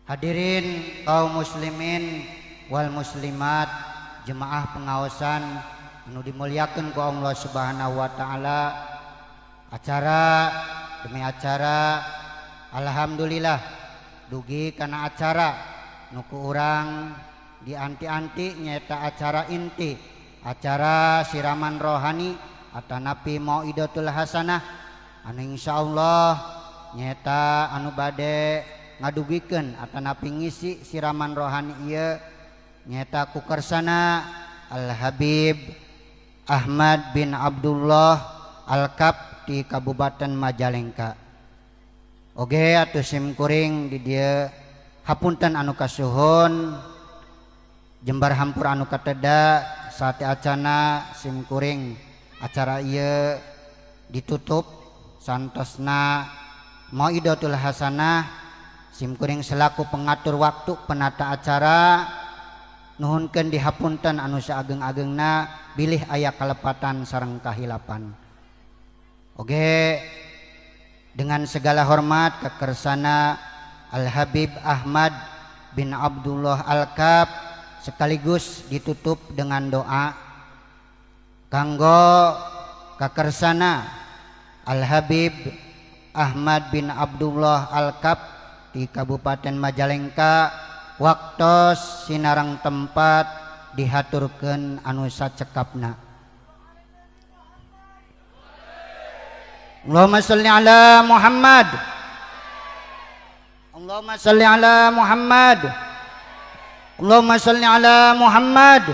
Hadirin kaum muslimin wal muslimat, jemaah pengaosan anu dimuliakeun ku Allah Subhanahu wa taala. Acara demi acara, alhamdulillah dugi kana acara nu ku urang dianti-anti nyaeta acara inti, acara siraman rohani atanapi mauidatul hasanah anu insyaallah nyaeta anu bade ngadugikeun atanapi ngisi siraman rohani ieu nyaeta ku kersana Al Habib Ahmad bin Abdullah Al-Kap di Kabupaten Majalengka. Oge atuh simkuring di dieu hapunten anu kasuhun, jembar hampur anu kateda sate acana simkuring acara ieu ditutup santosna mauidatul hasanah. Simkuring selaku pengatur waktu penata acara nuhunkeun dihapunten anu saageng-agengna bilih aya kalepatan sareng kahilapan. Oge dengan segala hormat kekersana Al Habib Ahmad bin Abdullah Al-Kap sekaligus ditutup dengan doa kanggo kekersana Al Habib Ahmad bin Abdullah Al-Kap di Kabupaten Majalengka. Waktos sinarang tempat dihaturkeun anu sacekapna. Allahumma shalli ala Muhammad. Allahumma shalli ala Muhammad. Allahumma shalli ala Muhammad.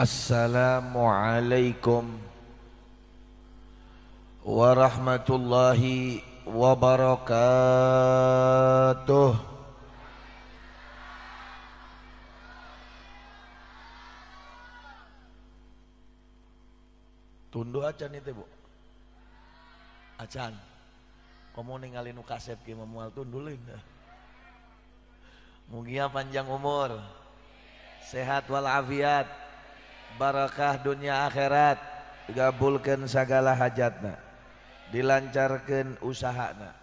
Assalamualaikum warahmatullahi wabarakatuh. Tunduh acan itu bu, acan. Kamu ningali nu kasep ki memual tundulin. Mugia panjang umur, sehat walafiat, barakah dunia akhirat, digabulkeun sagala hajatna, dilancarkeun usahana,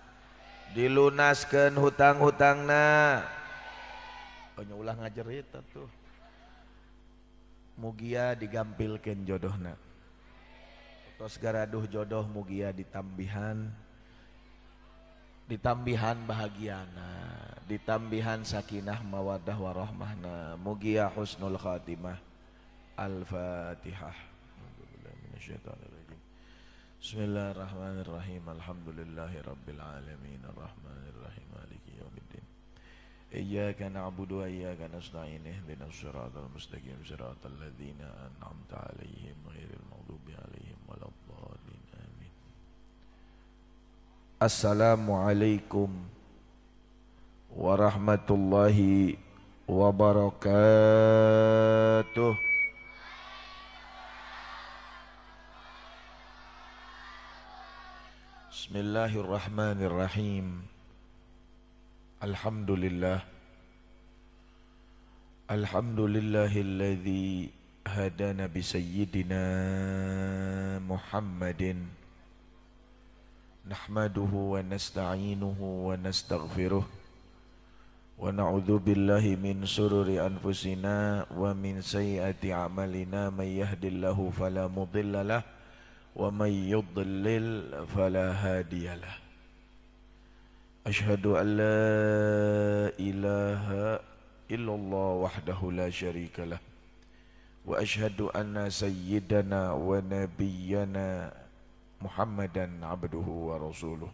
dilunaskeun hutang-hutangna. Nya ulah ngajerit atuh. Mugia digampilkeun jodohna. Tos garaduh jodoh mugia ditambihan bahagiana, ditambihan sakinah mawaddah warahmahna. Mugia husnul khatimah. Al-Fatihah. Bismillahirrahmanirrahim. Alhamdulillahirabbil alamin arrahmanirrahim maliki yaumiddin. Iyyaka na'budu wa iyyaka nasta'in ihdinas siratal mustaqim siratal ladzina an'amta 'alaihim ghairil maghdubi 'alaihim waladdallin amin. Assalamualaikum warahmatullahi wabarakatuh. Bismillahirrahmanirrahim. Alhamdulillah. Alhamdulillahilladzi hadana bi sayyidina Muhammadin. Nahmaduhu wa nasta'inuhu wa nastaghfiruh. wa na'udzu billahi min sururi anfusina wa min sayyiati a'malina may yahdihillahu fala mudhillalah wa may yudlil fala hadiyalah. Asyhadu an la ilaha illallah wahdahu la syarikalah wa asyhadu anna sayyidana wa nabiyyana Muhammadan abduhu wa rasuluh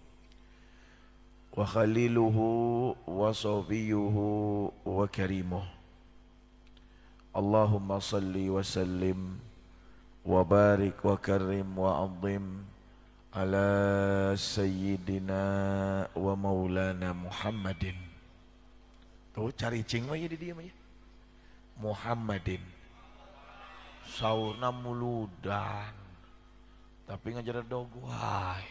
wa khaliluhu wa safiyuhu wa karimuh. Allahumma salli wa sallim wa barik wa karim wa azim ala sayyidina wa maulana Muhammadin. Tuh cari cing aja di dia aja. Muhammadin. Saurna muludan. Tapi ngajar dogwai.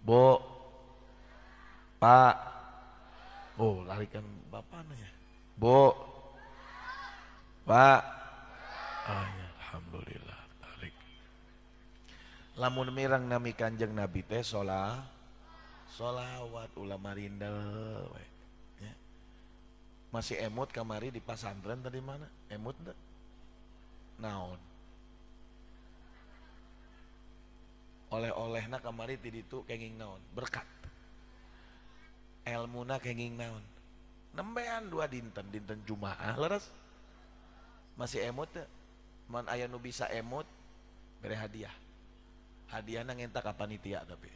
Bo. Pak. Oh, larikan bapaknya. Bo. Pak. Ah, ya, alhamdulillah. Tarik. Lamun mirang nami Kanjeng Nabi teh solawat ulama rindel. Ya. Masih emut kamari di pasantren tadi mana? Emut enggak? Naon. Oleh-olehna kamari ti ditu kenging naon? Berkat. Elmuna kenging naon? Nembean 2 dinten Jumaah leres. Masih emut teh? Man aya nu bisa emut bere hadiah. Hadiahna ngenta ka panitia tapi.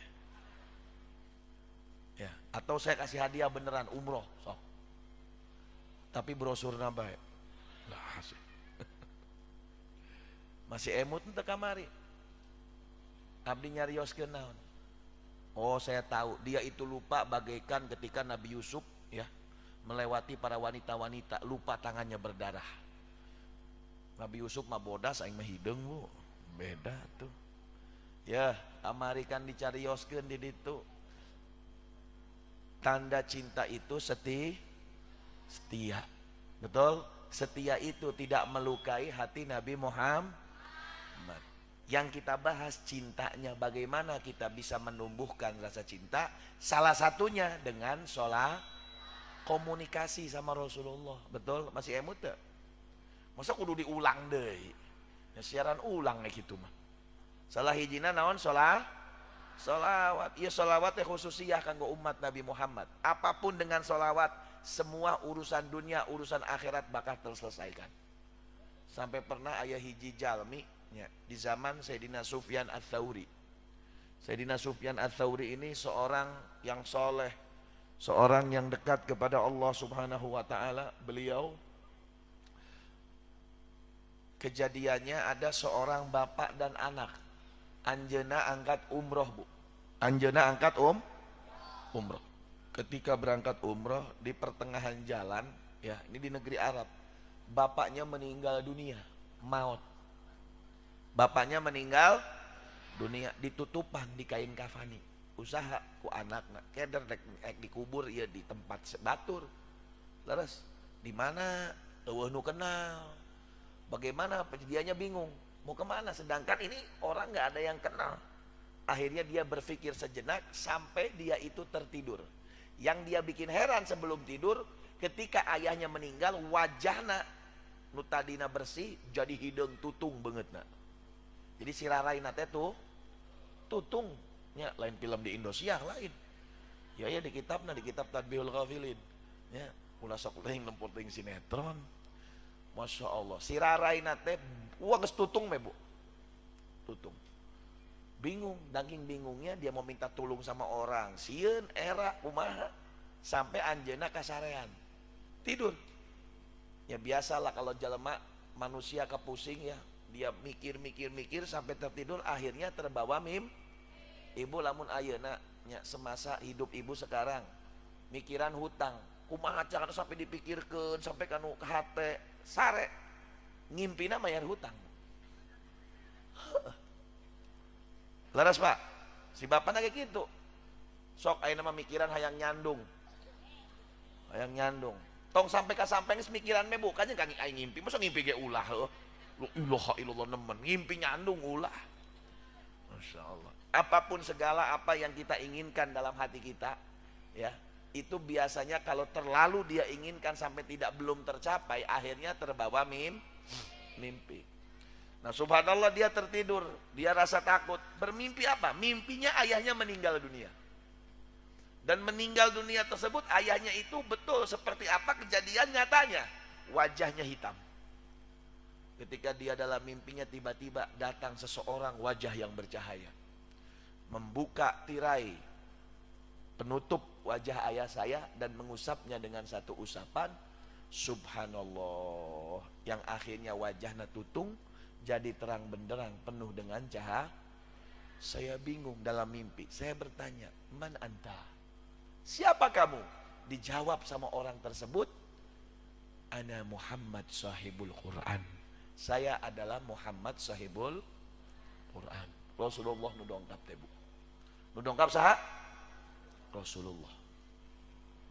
Ya, atau saya kasih hadiah beneran umroh sok. Tapi brosurna bae. Lah sih. Masih emut ente kamari. Abdi nyarioskeun naon? Oh, saya tahu dia itu lupa bagaikan ketika Nabi Yusuf ya melewati para wanita-wanita, lupa tangannya berdarah. Nabi Yusuf mah bodas aing mah hideung, Bu. Beda tuh. Ya, kamari kan dicarioskeun di ditu. Tanda cinta itu setia. Betul? Setia itu tidak melukai hati Nabi Muhammad. Yang kita bahas cintanya, bagaimana kita bisa menumbuhkan rasa cinta. Salah satunya dengan sholat, komunikasi sama Rasulullah. Betul? Masih emut gak? Masa kudu diulang deh. Ya, siaran ulang kayak gitu mah. Salah hijina naon solawat. Iya solawat ya khususiyah kanggo umat Nabi Muhammad. Apapun dengan solawat, semua urusan dunia, urusan akhirat bakal terselesaikan. Sampai pernah ayah hiji jalmi ya, di zaman Sayyidina Sufyan Ats-Tsauri. Sayyidina Sufyan Ats-Tsauri ini seorang yang soleh, seorang yang dekat kepada Allah Subhanahu wa ta'ala. Beliau kejadiannya ada seorang bapak dan anak. Anjeuna angkat umroh, Bu. Anjeuna angkat umroh. Ketika berangkat umroh di pertengahan jalan, ya ini di negeri Arab, bapaknya meninggal dunia, maut. Bapaknya meninggal dunia, ditutupan di kain kafani. Usaha ku anakna keder rek dikubur ieu di tempat batur. Leres di mana eueuh nu kenal. Bagaimana dianya bingung mau kemana, sedangkan ini orang nggak ada yang kenal. Akhirnya dia berpikir sejenak sampai dia itu tertidur. Yang dia bikin heran sebelum tidur, ketika ayahnya meninggal, wajahna nu tadina bersih jadi hideung tutung beungeutna. Jadi siraraina teh tuh tutung nya, lain film di Indosiar lain. Ya di kitab Tadbihul Ghafilin. Ya, ulah sok leuing lempur teuing sinetron. Masya Allah, siraraina teh geus tutung me, Bu. Tutung. Bingung, daging bingungnya dia mau minta tulung sama orang. Sieun era kumaha sampai anjeuna kasarean. Tidur. Ya biasalah kalau jelema manusia kepusing ya. Dia mikir sampai tertidur, akhirnya terbawa ibu lamun ayeuna nya semasa hidup ibu sekarang mikiran hutang kumaha cara sampai dipikirkeun sampai kanu ke hate sare ngimpina mayar hutang. Laras Pak, si bapak kayak gitu. Sok ayeuna mah mikiran hayang nyandung. Tong sampai ka sampeng mikiran me Bu, kanjeng kang aing ngimpi, masa ngimpi ge ulah heuh. Ilaha illallah nemen ngimpi nyandung ulah. Masya Allah. Apapun segala apa yang kita inginkan dalam hati kita, ya itu biasanya kalau terlalu dia inginkan sampai belum tercapai, akhirnya terbawa mimpi. Nah subhanallah, dia tertidur, dia rasa takut, bermimpi apa? Mimpinya ayahnya meninggal dunia. Dan meninggal dunia tersebut ayahnya itu betul seperti apa kejadian nyatanya, wajahnya hitam. Ketika dia dalam mimpinya, tiba-tiba datang seseorang wajah yang bercahaya, membuka tirai penutup wajah ayah saya dan mengusapnya dengan satu usapan. Subhanallah, yang akhirnya wajahnya tutung jadi terang benderang penuh dengan cahaya. Saya bingung dalam mimpi, saya bertanya, man anta? Siapa kamu? Dijawab sama orang tersebut, ana Muhammad sahibul Quran. Saya adalah Muhammad sahibul Quran. Rasulullah nu dongkap tebu. Nu dongkap saha? Rasulullah.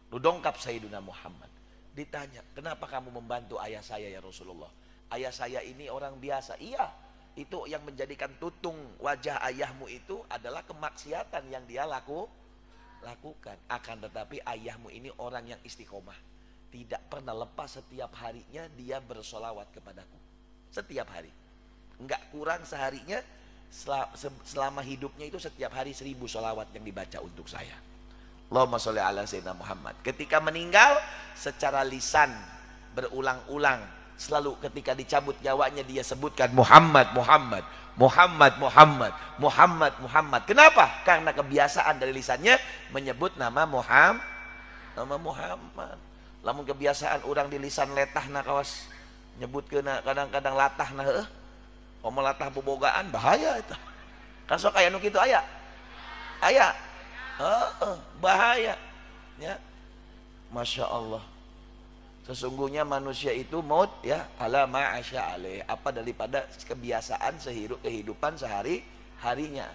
Nu dongkap Sayyidina Muhammad. Ditanya, kenapa kamu membantu ayah saya ya Rasulullah? Ayah saya ini orang biasa. Iya, itu yang menjadikan tutung wajah ayahmu itu adalah kemaksiatan yang dia lakukan. Akan tetapi ayahmu ini orang yang istiqomah, tidak pernah lepas, setiap harinya dia bersolawat kepadaku. Setiap hari, enggak kurang seharinya. Selama hidupnya itu setiap hari 1000 solawat yang dibaca untuk saya. Allahumma sholli ala sayyidina Muhammad. Ketika meninggal, secara lisan berulang-ulang, selalu ketika dicabut nyawanya dia sebutkan Muhammad, Muhammad, Muhammad, Muhammad, Muhammad, Muhammad. Kenapa? Karena kebiasaan dari lisannya menyebut nama Muhammad. Lamun kebiasaan orang di lisan letah na kawas nyebut kena kadang-kadang latah na ngomong latah bobogaan, bahaya itu. Kan sok aya nu kitu aya. Bahaya. Ya. Masya Allah. Sesungguhnya manusia itu maut ya ala ma asya alaih, apa daripada kebiasaan kehidupan sehari-harinya.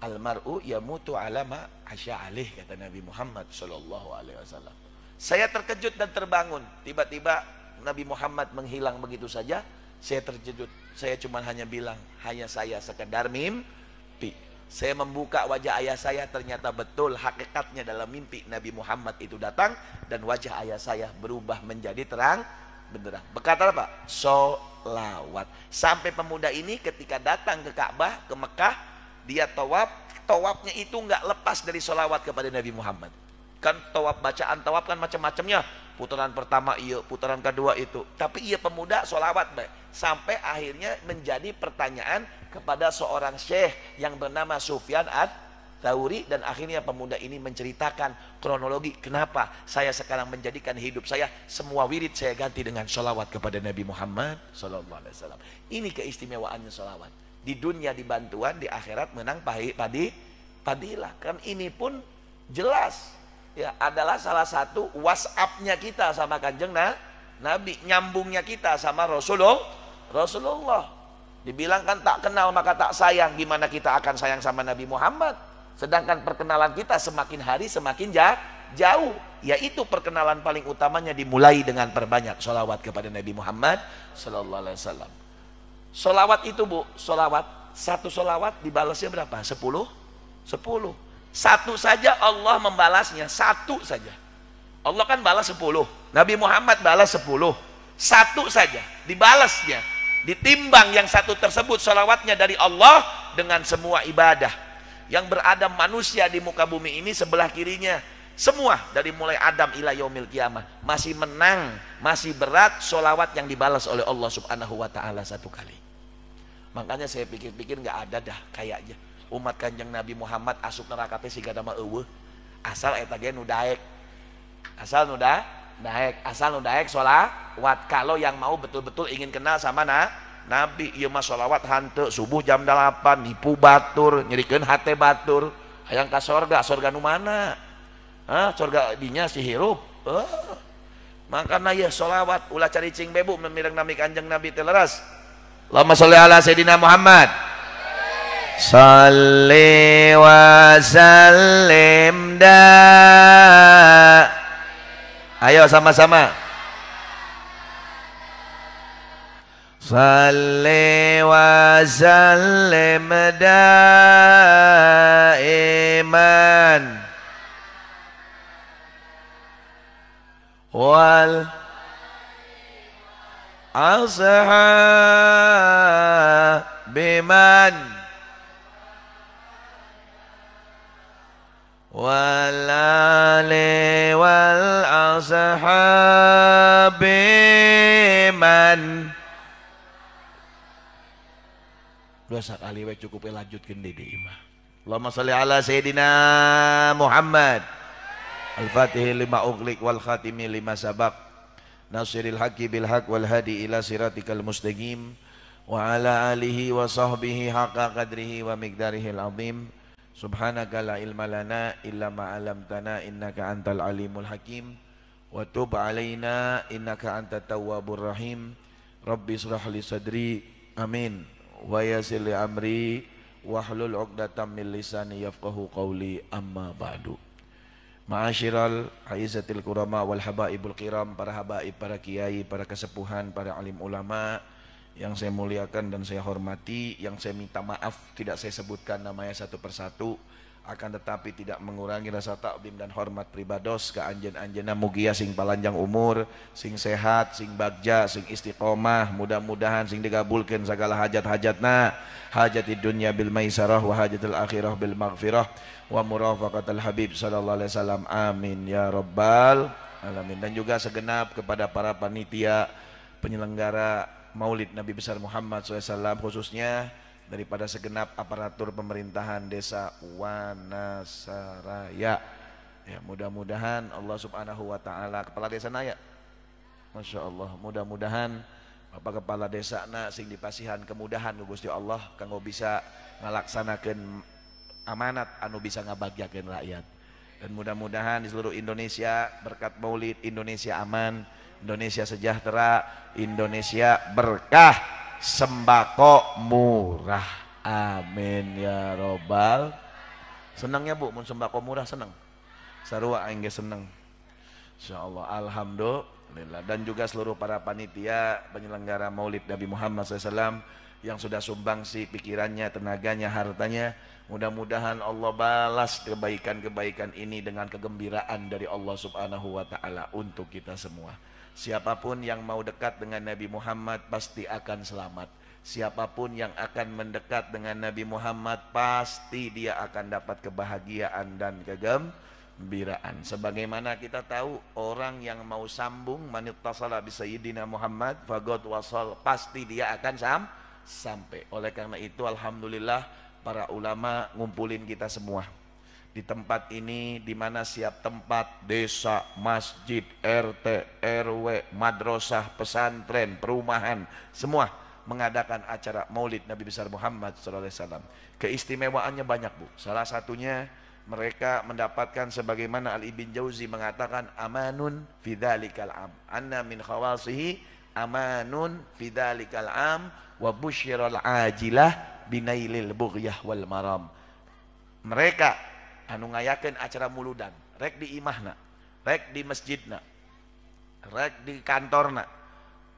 Almar'u yamutu ala ma asya alaih, kata Nabi Muhammad sallallahu alaihi wasallam. Saya terkejut dan terbangun, tiba-tiba Nabi Muhammad menghilang begitu saja. Saya terkejut, saya cuma hanya bilang, hanya saya sekedar mimpi. Saya membuka wajah ayah saya, ternyata betul hakikatnya dalam mimpi Nabi Muhammad itu datang dan wajah ayah saya berubah menjadi terang benderang. Berkata apa? Sholawat. Sampai pemuda ini ketika datang ke Ka'bah, ke Mekah, dia tawafnya itu nggak lepas dari sholawat kepada Nabi Muhammad. Kan bacaan tawaf kan macam-macamnya. Putaran pertama iya, putaran kedua itu. Tapi ia pemuda sholawat baik. Sampai akhirnya menjadi pertanyaan kepada seorang syekh yang bernama Sufyan Ats-Tsauri. Dan akhirnya pemuda ini menceritakan kronologi kenapa saya sekarang menjadikan hidup saya semua wirid saya ganti dengan sholawat kepada Nabi Muhammad sallallahu alaihi wasallam. Ini keistimewaannya sholawat. Di dunia dibantuan, di akhirat menang padilah. Kan ini pun jelas ya, adalah salah satu WhatsApp-nya kita sama Kanjeng Nabi, nyambungnya kita sama Rasulullah. Dibilang kan tak kenal maka tak sayang, gimana kita akan sayang sama Nabi Muhammad? Sedangkan perkenalan kita semakin hari semakin jauh. Yaitu perkenalan paling utamanya dimulai dengan perbanyak sholawat kepada Nabi Muhammad sallallahu alaihi wasallam. Sholawat itu Bu, satu sholawat dibalasnya berapa? 10. Satu saja Allah membalasnya, satu saja. Allah kan balas 10, Nabi Muhammad balas 10. Satu saja dibalasnya, ditimbang yang satu tersebut sholawatnya dari Allah dengan semua ibadah yang berada manusia di muka bumi ini sebelah kirinya. Semua dari mulai Adam ila yaumil qiyamah masih menang, masih berat sholawat yang dibalas oleh Allah subhanahu wa ta'ala satu kali. Makanya saya pikir-pikir nggak ada dah kayaknya umat Kanjeng Nabi Muhammad asup neraka teh siga nama eueuh. Asal eta ge nu daek. Asal nu daek sholawat. Kalau yang mau betul-betul ingin kenal sama Nabi, ieu mah sholawat hanteu subuh jam 8 nipu batur, nyerikeun hate batur, hayang ka sorga nu mana? Sorga dinya si hirup. Makana ya sholawat ulah cari cing bebu memireng nami Kanjeng Nabi teh leres. Allahumma sholli ala sayidina Muhammad. Salli wa sallim ayo sama-sama. Salli wa sallim daiman wal ashabiman wal ali wal ashabiman. Dua sekali we cukup lanjutkeun deui imah. Allahumma shalli ala sayyidina Muhammad al-fatih lima ughliq wal khatimi lima sabaq nasiril haqqi bil haqq wal hadi ila siratikal mustaqim wa ala alihi wa sahbihi haqqa qadrihi wa miqdarihil azim. Subhanaka la ilma lana illa ma 'allamtana innaka antal alimul hakim wa tub alaina innaka antat tawwabur rahim. Rabbi israh li sadri amin wa yassir li amri wahlul 'uqdatam min lisani yafqahu qawli amma ba'du. Ma'asyiral aizatil kurama wal habaibul kiram, para habaib, para kiai, para kesepuhan, para alim ulama yang saya muliakan dan saya hormati, yang saya minta maaf tidak saya sebutkan namanya satu persatu, akan tetapi tidak mengurangi rasa takzim dan hormat pribados ka anjeun-anjeunna mugia sing palanjang umur, sing sehat, sing bagja, sing istiqomah, mudah-mudahan sing digabulkeun segala hajat-hajatna, hajatid dunya bil maisarah wa hajatul akhirah bil maghfirah wa murafaqatul habib sallallahu alaihi wasallam, amin ya rabbal alamin. Dan juga segenap kepada para panitia penyelenggara Maulid Nabi besar Muhammad SAW, khususnya daripada segenap aparatur pemerintahan desa Wanasaraya. Ya, mudah-mudahan Allah Subhanahu wa taala, kepala desa naya, Masya Allah, mudah-mudahan Bapak kepala desa na sing dipasihan kemudahan ku Gusti Allah kanggo bisa ngalaksanakeun amanat anu bisa ngabagyakeun rakyat. Dan mudah-mudahan di seluruh Indonesia berkat Maulid Indonesia aman, Indonesia sejahtera, Indonesia berkah, sembako murah, amin ya robbal. Senang ya Bu, mun sembako murah senang. Sarua aing ge seneng. Insyaallah, alhamdulillah. Dan juga seluruh para panitia penyelenggara Maulid Nabi Muhammad SAW yang sudah sumbangsi pikirannya, tenaganya, hartanya. Mudah-mudahan Allah balas kebaikan-kebaikan ini dengan kegembiraan dari Allah Subhanahu wa taala untuk kita semua. Siapapun yang mau dekat dengan Nabi Muhammad pasti akan selamat. Siapapun yang akan mendekat dengan Nabi Muhammad pasti dia akan dapat kebahagiaan dan kegembiraan. Sebagaimana kita tahu orang yang mau sambung manittasala bi sayyidina Muhammad faqad wasal, pasti dia akan sampai. Oleh karena itu alhamdulillah para ulama ngumpulin kita semua di tempat ini, di mana siap tempat, desa, masjid, RT, RW, madrasah, pesantren, perumahan, semua mengadakan acara Maulid Nabi besar Muhammad SAW. Keistimewaannya banyak Bu. Salah satunya mereka mendapatkan sebagaimana Ali bin Jauzi mengatakan amanun fi dzalikal am, anna min khawasihi amanun fi dzalikal am wa busyiral ajilah binailil bughyah wal maram. Mereka anu ngayakeun acara muludan, rek di imahna, rek di masjidna, rek di kantorna,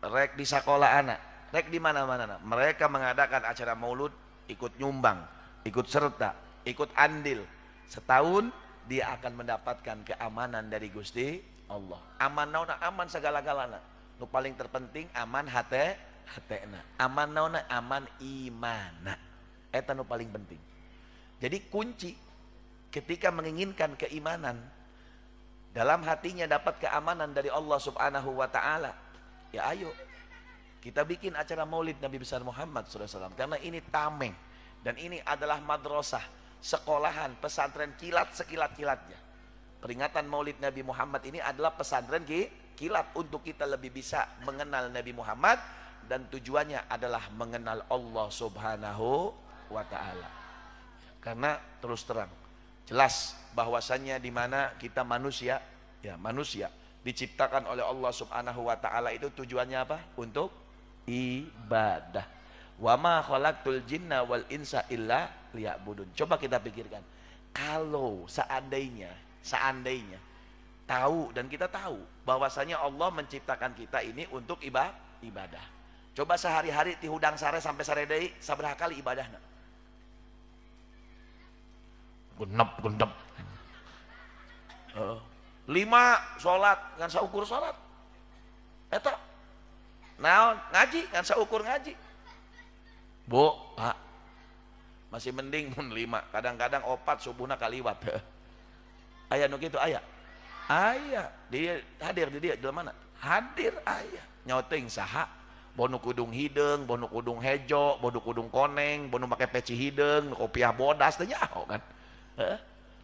rek di sakolaana, rek di mana-mana. Mereka mengadakan acara maulud, ikut nyumbang, ikut serta, ikut andil. Setahun dia akan mendapatkan keamanan dari Gusti Allah. Aman naona, aman segala-galana. Nu paling terpenting aman hatena. Aman naona, aman imana. Eta nu paling penting. Jadi kunci ketika menginginkan keimanan, dalam hatinya dapat keamanan dari Allah Subhanahu wa taala. Ya ayo kita bikin acara Maulid Nabi besar Muhammad SAW, karena ini tameng dan ini adalah madrasah, sekolahan, pesantren kilat sekilat-kilatnya. Peringatan Maulid Nabi Muhammad ini adalah pesantren kilat untuk kita lebih bisa mengenal Nabi Muhammad, dan tujuannya adalah mengenal Allah Subhanahu wa taala. Karena terus terang jelas bahwasannya di mana kita manusia, ya manusia diciptakan oleh Allah Subhanahu wa taala itu tujuannya apa? Untuk ibadah. Wa ma khalaqtul jinna wal insa illa liya'budun. Coba kita pikirkan, kalau seandainya tahu, dan kita tahu bahwasanya Allah menciptakan kita ini untuk ibadah. Coba sehari-hari ti hudang sare sampai sare deui sabaraha kali ibadahna? Genep. 5 sholat ngan saukur sholat. Eta naon ngaji ngan saukur ngaji. Bu, Pak, masih mending mun 5, kadang-kadang 4 subuhna kaliwat. Aya nu kitu aya. Aya, dia hadir di dia di mana? Hadir aya. Nyoteng saha? Bonu kudung hidung, bonu kudung hejo, bonu kudung koneng, bonu make peci hidung, kopiah bodas teh nyaho kan.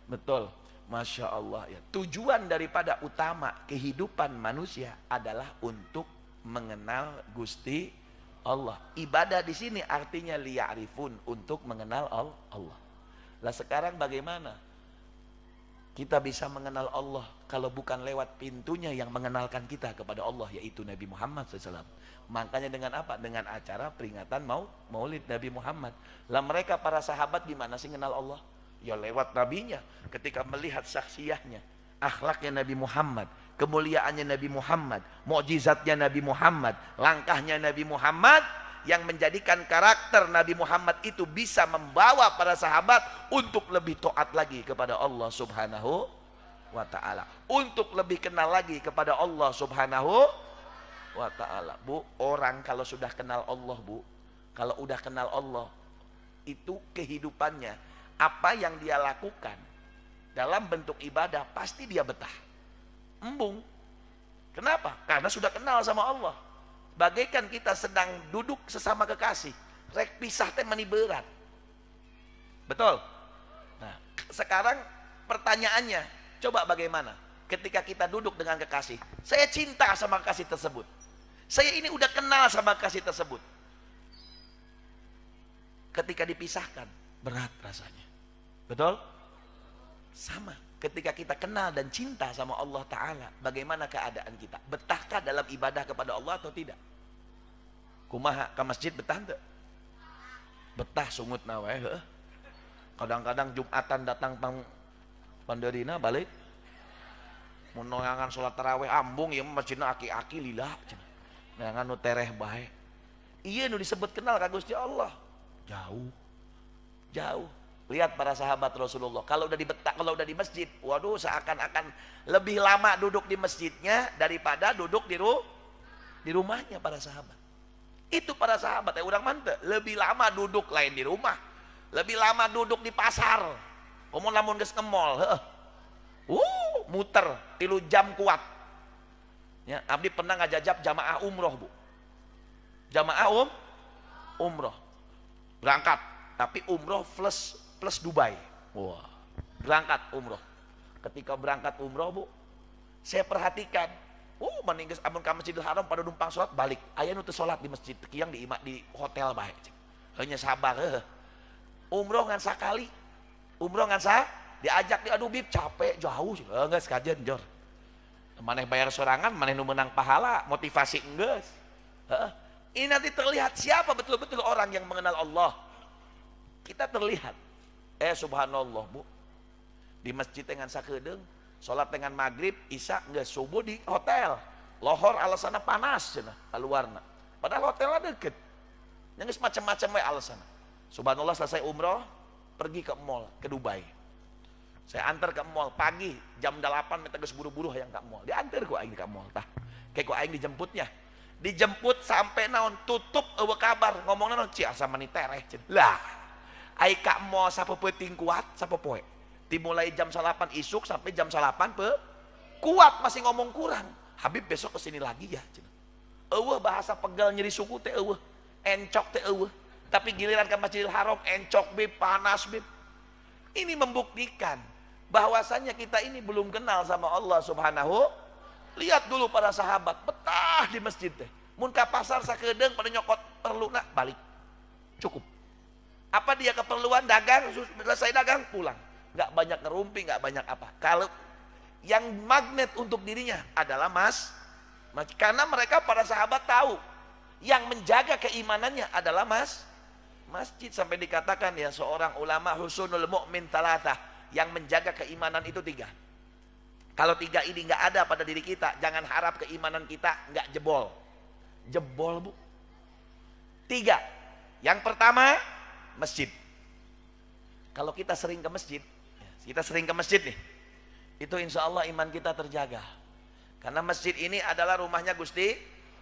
Betul. Masya Allah ya. Tujuan daripada utama kehidupan manusia adalah untuk mengenal Gusti Allah. Ibadah di sini artinya liya'rifun, untuk mengenal Allah. Lah sekarang bagaimana kita bisa mengenal Allah kalau bukan lewat pintunya yang mengenalkan kita kepada Allah, yaitu Nabi Muhammad SAW. Makanya dengan apa? Dengan acara peringatan Maulid Nabi Muhammad. Lah mereka para sahabat gimana sih kenal Allah? Ya lewat nabinya. Ketika melihat saksiyahnya, akhlaknya Nabi Muhammad, kemuliaannya Nabi Muhammad, mukjizatnya Nabi Muhammad, langkahnya Nabi Muhammad, yang menjadikan karakter Nabi Muhammad itu bisa membawa para sahabat untuk lebih taat lagi kepada Allah Subhanahu wa ta'ala, untuk lebih kenal lagi kepada Allah Subhanahu wa ta'ala. Bu, orang kalau sudah kenal Allah, Bu, kalau udah kenal Allah, itu kehidupannya, apa yang dia lakukan dalam bentuk ibadah pasti dia betah, embung. Kenapa? Karena sudah kenal sama Allah. Bagaikan kita sedang duduk sesama kekasih, rek pisah teh meni berat. Betul? Nah, sekarang pertanyaannya, coba bagaimana ketika kita duduk dengan kekasih? Saya cinta sama kekasih tersebut, saya ini udah kenal sama kekasih tersebut. Ketika dipisahkan, berat rasanya. Betul? Sama. Ketika kita kenal dan cinta sama Allah Ta'ala, bagaimana keadaan kita? Betahkah dalam ibadah kepada Allah atau tidak? Kumaha ke masjid betah ente? Betah sungut nawe. Kadang-kadang Jumatan datang panderina balik, menongangan sholat taraweh ambung, ya masjidna aki-aki lila, nangan nu tereh bae. Iya nu disebut kenal ka Gusti Allah. Jauh. Lihat para sahabat Rasulullah, kalau udah di masjid, waduh, seakan-akan lebih lama duduk di masjidnya daripada duduk di rumahnya para sahabat. Itu para sahabat urang mantep, lebih lama duduk lain di rumah, lebih lama duduk di pasar. Komo lamun geus ke mall, muter 3 jam kuat. Ya, abdi pernah ngajajab jamaah umroh, Bu. Jamaah umroh. Berangkat, tapi umroh plus Dubai. Wah, berangkat umroh. Ketika berangkat umroh, Bu, saya perhatikan, maninggeus amun ka Masjidil Haram pada numpang sholat balik. Aya nu teu sholat di masjid, kiang di hotel bae. Hanya sabar. Umroh ngan sakali. Umroh ngan diajak di aduh bib capek jauh. Geus kajen jor. Maneh bayar sorangan, maneh nu menang pahala, motivasi geus. Ini nanti terlihat siapa betul-betul orang yang mengenal Allah. Kita terlihat. Subhanallah, Bu, di masjid dengan sakedeung, sholat dengan maghrib, isya nggak, subuh di hotel, lohor alasannya panas cenah keluarna, padahal hotelnya deket, yang macam-macam we alasanna. Subhanallah, selesai umroh pergi ke mall, ke Dubai. Saya antar ke mall pagi jam 8, minta geus buru-buru hayang ke mall, diantar ku aing ke mall tah, kayak ku aing dijemput sampai naon tutup eueuh kabar ngomongna naon ciasa mani tereh cenah. Lah ai ka mall sapeuting kuat sapopoe. Dimulai jam 8 isuk sampai jam 8 kuat masih ngomong kurang. Habib besok kesini lagi ya cenah. Eueuh bahasa pegal nyeri suku teh eueuh. Encok teh eueuh. Tapi giliran ke Masjidil Haram encok bib, panas bib. Ini membuktikan bahwasannya kita ini belum kenal sama Allah Subhanahu. Lihat dulu para sahabat betah di masjid teh. Mun ka pasar sakedeung pada nyokot perluna balik. Cukup. Apa dia keperluan dagang, selesai dagang pulang, nggak banyak ngerumpi, nggak banyak apa. Kalau yang magnet untuk dirinya adalah karena mereka para sahabat tahu yang menjaga keimanannya adalah masjid. Sampai dikatakan ya seorang ulama, husnul mu'min talatah, yang menjaga keimanan itu 3. Kalau 3 ini nggak ada pada diri kita, jangan harap keimanan kita nggak jebol, Bu. 3. Yang pertama, masjid. Kalau kita sering ke masjid nih, itu insya Allah iman kita terjaga. Karena masjid ini adalah rumahnya Gusti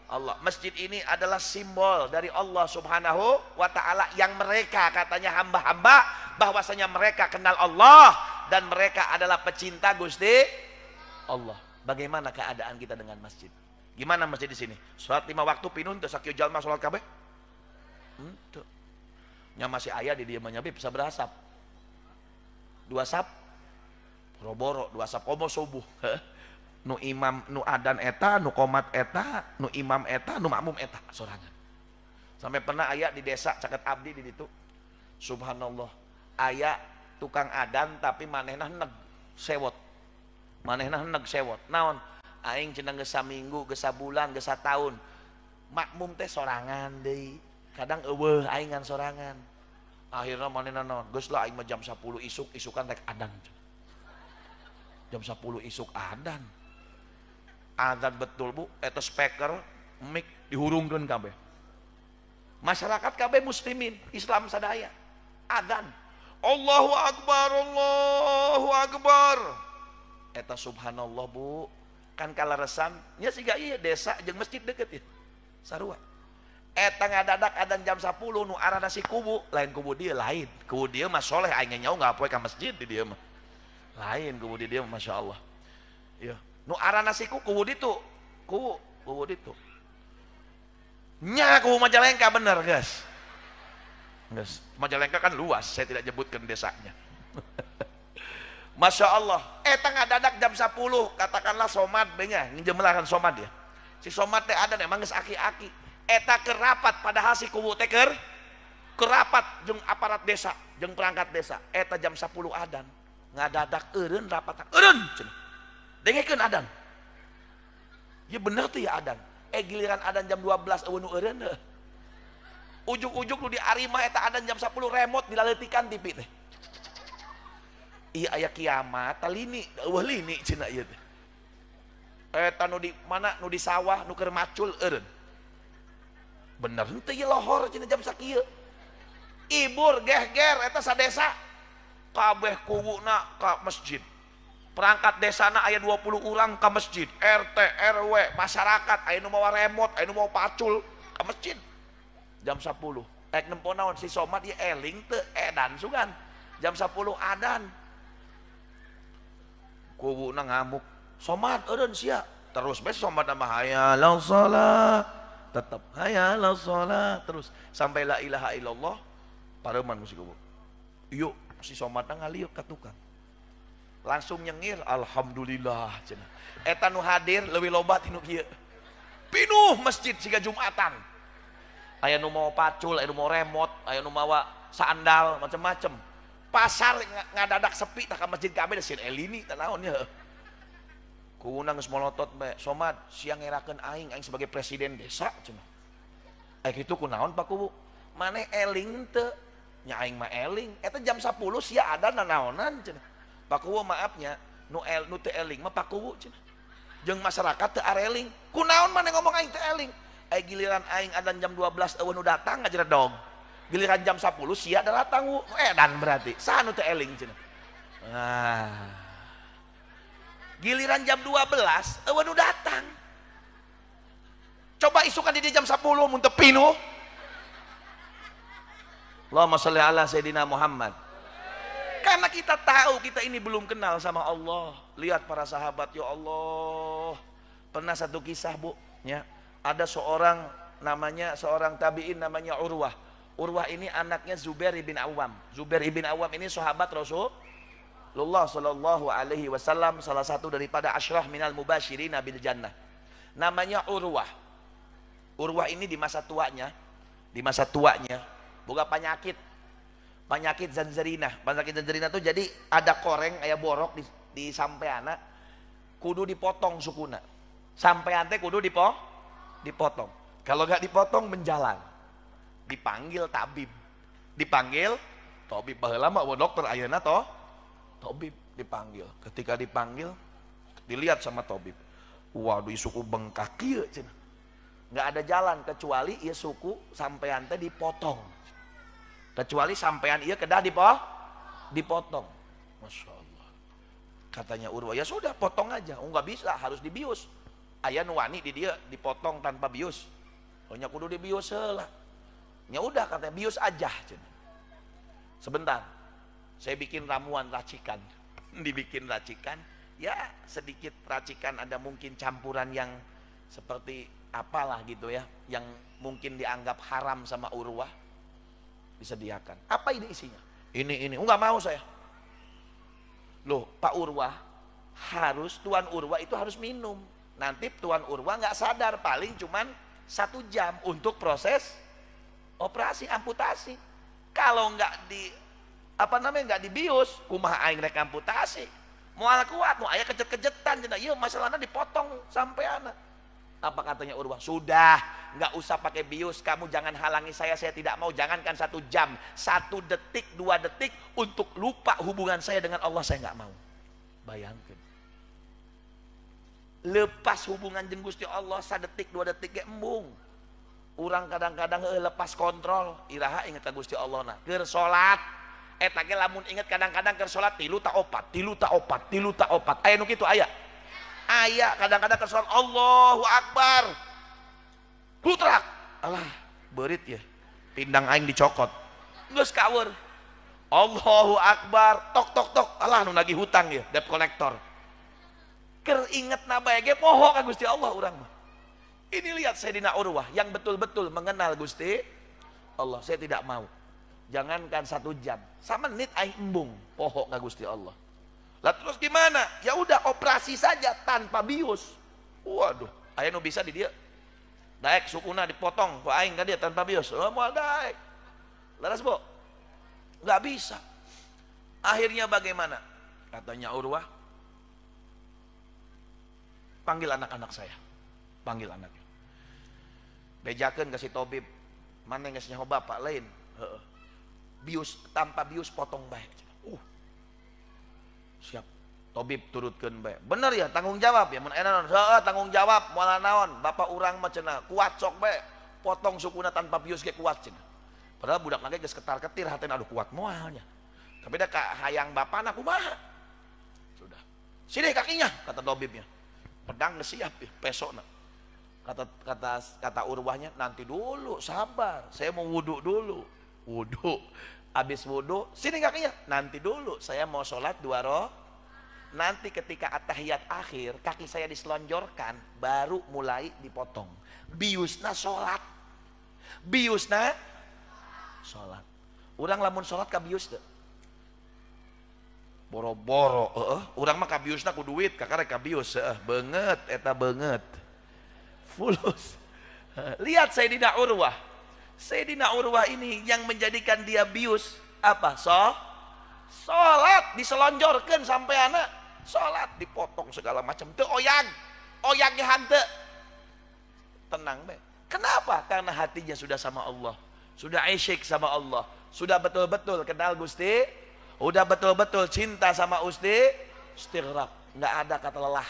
Allah. Masjid ini adalah simbol dari Allah Subhanahu wa Ta'ala yang mereka katanya hamba-hamba, bahwasanya mereka kenal Allah dan mereka adalah pecinta Gusti Allah. Bagaimana keadaan kita dengan masjid? Gimana masjid di sini? Salat 5 waktu pinun teu sakieu jalma salat kabeh? Henteu. Nya masih aya di dieu mah nya bisa berasap. 2 sap roboro, 2 sap komo subuh. Nu imam nu adan eta, nu qomat eta, nu imam eta, nu makmum eta sorangan. Sampai pernah aya di desa caket abdi di ditu. Subhanallah. Aya tukang adan tapi manehna neg sewot. Manehna neg sewot. Naon? Aing cenah geus saminggu, geus sabulan, geus sataun. Makmum teh sorangan deui. Kadang eueuh aing ngan sorangan. Akhirna manehna naon? Geus lah aing mah jam 10 isuk, isukan rek adan. Jam 10 isuk adan. Adan betul bu, eta speaker, mic dihurungkeun kabeh. Masyarakat kabeh muslimin, Islam sadaya. Adan. Allahu Akbar, Allahu Akbar. Eta subhanallah bu, kan kalaresan, nya siga ieu desa jeung masjid deket ya. Sarua. Eta ngadadak adan jam 10 nu arana si kubu, lain kubu dieu lain. Kubu dieu mah soleh aing nyaho enggak poe ka masjid di dieu mah. Lain kubu di dieu Masya Allah. Ya. Nu arana si kubu ditu. Kubu ditu. Nya kubu Majalengka bener, guys. Guys, Majalengka kan luas, saya tidak nyebutkan desanya. Masya Allah. Eta ngadadak jam 10, katakanlah somad benya, ngijemelahan somad ya. Si somad teh ada emang geus aki-aki. Eta kerapat padahal si kubu teh kerapat jeung aparat desa, jeung perangkat desa. Eta jam 10 adan. Ngadadak eureun rapatan. Eureun cenah. Dengekeun adan. Ya bener tuh ya adan. Giliran adan jam 12 eueuh nu eureun heuh. Ujug-ujug nu di Arima eta adan jam 10 remote dilaleutikan TV teh. Ieu aya kiamat, talini, eueuh lini cenah ieu teh. Eta nu di mana nu di sawah nu keur macul eureun. Bener henteu ieu lohor cenah jam sakieu. Ibur geh-ger eta sadesa kabeh kuwuna ka masjid. Perangkat desana aya 20 urang ka masjid, RT, RW, masyarakat aya nu mawa remote, aya nu mawa pacul ka masjid. Jam 10. Nempo naon si somad ieu eling teu edan sugan. Jam 10 adan. Kuwuna ngamuk. Somad eureun sia. Terus bes somad mah hayalan shalah. Tetep hayalan shalah terus sampai la ilaha illallah pareuman musik kubu. Yuk si somad ngaliuk ka tukang. Langsung nyengir alhamdulillah cenah. Eta nu hadir leuwih loba ti nu kieu. Pinuh masjid siga Jumatan. Aya nu mau pacul, aya nu mau remote, aya nu mawa sandal macam-macam. Pasar ngadadak sepi tah ka masjid kabeh sieun elini tah naon nya. Kuuna geus molotot bae, somad siang ngerakeun aing sebagai presiden desa cenah. Kitu kunaon Pak Kubu? Maneh eling teu? Nya aing mah eling. Eta jam 10 sia ada nanaonan cenah. Pak Kuwu maafnya nu teu eling mah Pak Kuwu cenah. Jeung masyarakat teu areling. Kunaon maneh ngomong aing teu eling? Giliran aing adan jam 12 eueuh nu datang ngajeredog. Giliran jam 10 sia da datang wu. Edan berarti. Saha nu teu eling cenah. Giliran jam 12 eueuh nu datang. Coba isukan di jam 10 mun teu pinuh. Allahumma shalli ala sayidina Muhammad. Karena kita tahu kita ini belum kenal sama Allah. Lihat para sahabat, ya Allah. Pernah satu kisah bu, ya. Ada seorang tabi'in namanya Urwah. Urwah ini anaknya Zubair ibn Awam. Zubair ibn Awam ini sahabat Rasulullah sallallahu alaihi wasallam, salah satu daripada asyrah minal mubasyirin bil jannah. Namanya Urwah. Urwah ini di masa tuanya boga penyakit zanzarina. Penyakit zanzarina tuh jadi ada koreng aya borok di sampeana kudu dipotong sukuna. Sampean teh kudu dipotong. Kalau gak dipotong menjalan. Dipanggil tabib. Baheula mah dokter ayeuna tabib dipanggil. Ketika dipanggil dilihat sama tabib. Waduh suku bengkak kieu cenah. Gak ada jalan kecuali ieu suku sampean teh dipotong. Kecuali sampean iya kedah dipotong. Masya Allah. Katanya Urwah, ya sudah potong aja. Oh nggak bisa, harus dibius. Aya nu wani di dia dipotong tanpa bius. Oh nya kudu dibius heula. Ya udah katanya bius aja. Sebentar, saya bikin ramuan racikan. Dibikin racikan, ya sedikit racikan, ada mungkin campuran yang seperti apalah gitu ya, yang mungkin dianggap haram sama Urwah, disediakan. Apa ini isinya? Ini, nggak mau saya. Loh, Pak Urwah Tuan Urwah itu harus minum. Nanti Tuan Urwah nggak sadar, paling cuman 1 jam untuk proses operasi amputasi. Kalau nggak nggak dibius, kumaha aing rek amputasi. Moal kuat, mau aya kejet-kejetan, iya masalahnya dipotong sampai anak. Apa katanya Urwah? Sudah, nggak usah pakai bius, kamu jangan halangi saya tidak mau. Jangankan 1 jam, 1 detik, 2 detik untuk lupa hubungan saya dengan Allah, saya nggak mau. Bayangkan, lepas hubungan jeung Gusti Allah 1 detik 2 detik ge embung. Urang kadang-kadang lepas kontrol, iraha inget ka Gusti Allah na keur salat. Eta ge lamun inget kadang-kadang keur salat 3 ta 4. Aya nu kitu aya. Aya kadang-kadang keur salat Allahu Akbar. Putrak. Alah, beurit ya. Pindang aing dicokot. Geus kawer. Allahu Akbar. Tok tok tok. Alah nu nagih hutang ya, debt collector. Keur inget na bae ge poho ka Gusti Allah urang mah. Ini lihat Sayyidina Urwah yang betul-betul mengenal Gusti Allah. Saya tidak mau. Jangankan 1 jam, 1 menit aing embung poho ka Gusti Allah. Lah terus gimana? Ya udah operasi saja tanpa bius. Waduh, aya nu bisa di dia. Daek sukuna dipotong ku aing ka dia tanpa bius. Oh, moal daek. Laras bo. Enggak bisa. Akhirnya bagaimana? Katanya Urwah, panggil anak-anak saya. Panggil anaknya. Bejakeun ka si Tobib. Mana geus nyaho bapak lain? Heeh. Bius, tanpa bius potong bae. Siap. Tobib turutkeun bae. Bener ya, tanggung jawab ya. Mun aya naon? Heeh, tanggung jawab. Moal naon? Bapak urang mah cenah kuat sok bae. Potong sukuna tanpa bius ge kuat cenah. Padahal budak lagi geus ketar-ketir hatena, aduh kuat moalnya. Tapi da ka hayang bapana kumaha? Sudah. Sini kakinya, kata Tobibnya. Pedang geus siap ya, pesona. Kata Urwahnya, nanti dulu, sabar. Saya mau wudhu dulu. Wudhu. Habis wudhu, sini kakinya. Nanti dulu, saya mau sholat 2 rakaat. Nanti ketika at-tahiyat akhir, kaki saya diselonjorkan, baru mulai dipotong. Biusna sholat. Biusna sholat. Urang lamun sholat ka bius deh. Boro-boro. Urang mah ka biusna ku duit, kakak ka bius. Banget, eta banget. Fulus. Lihat Sayyidina Urwah. Sayyidina Urwah ini yang menjadikan dia bius apa? Sholat diselonjorkan sampai anak. Sholat dipotong segala macam. Teu oyang. Oyang ge hanteu. Tenang be. Kenapa? Karena hatinya sudah sama Allah. Sudah isyik sama Allah. Sudah betul-betul kenal Gusti. Sudah betul-betul cinta sama istighraq. Nggak ada kata lelah.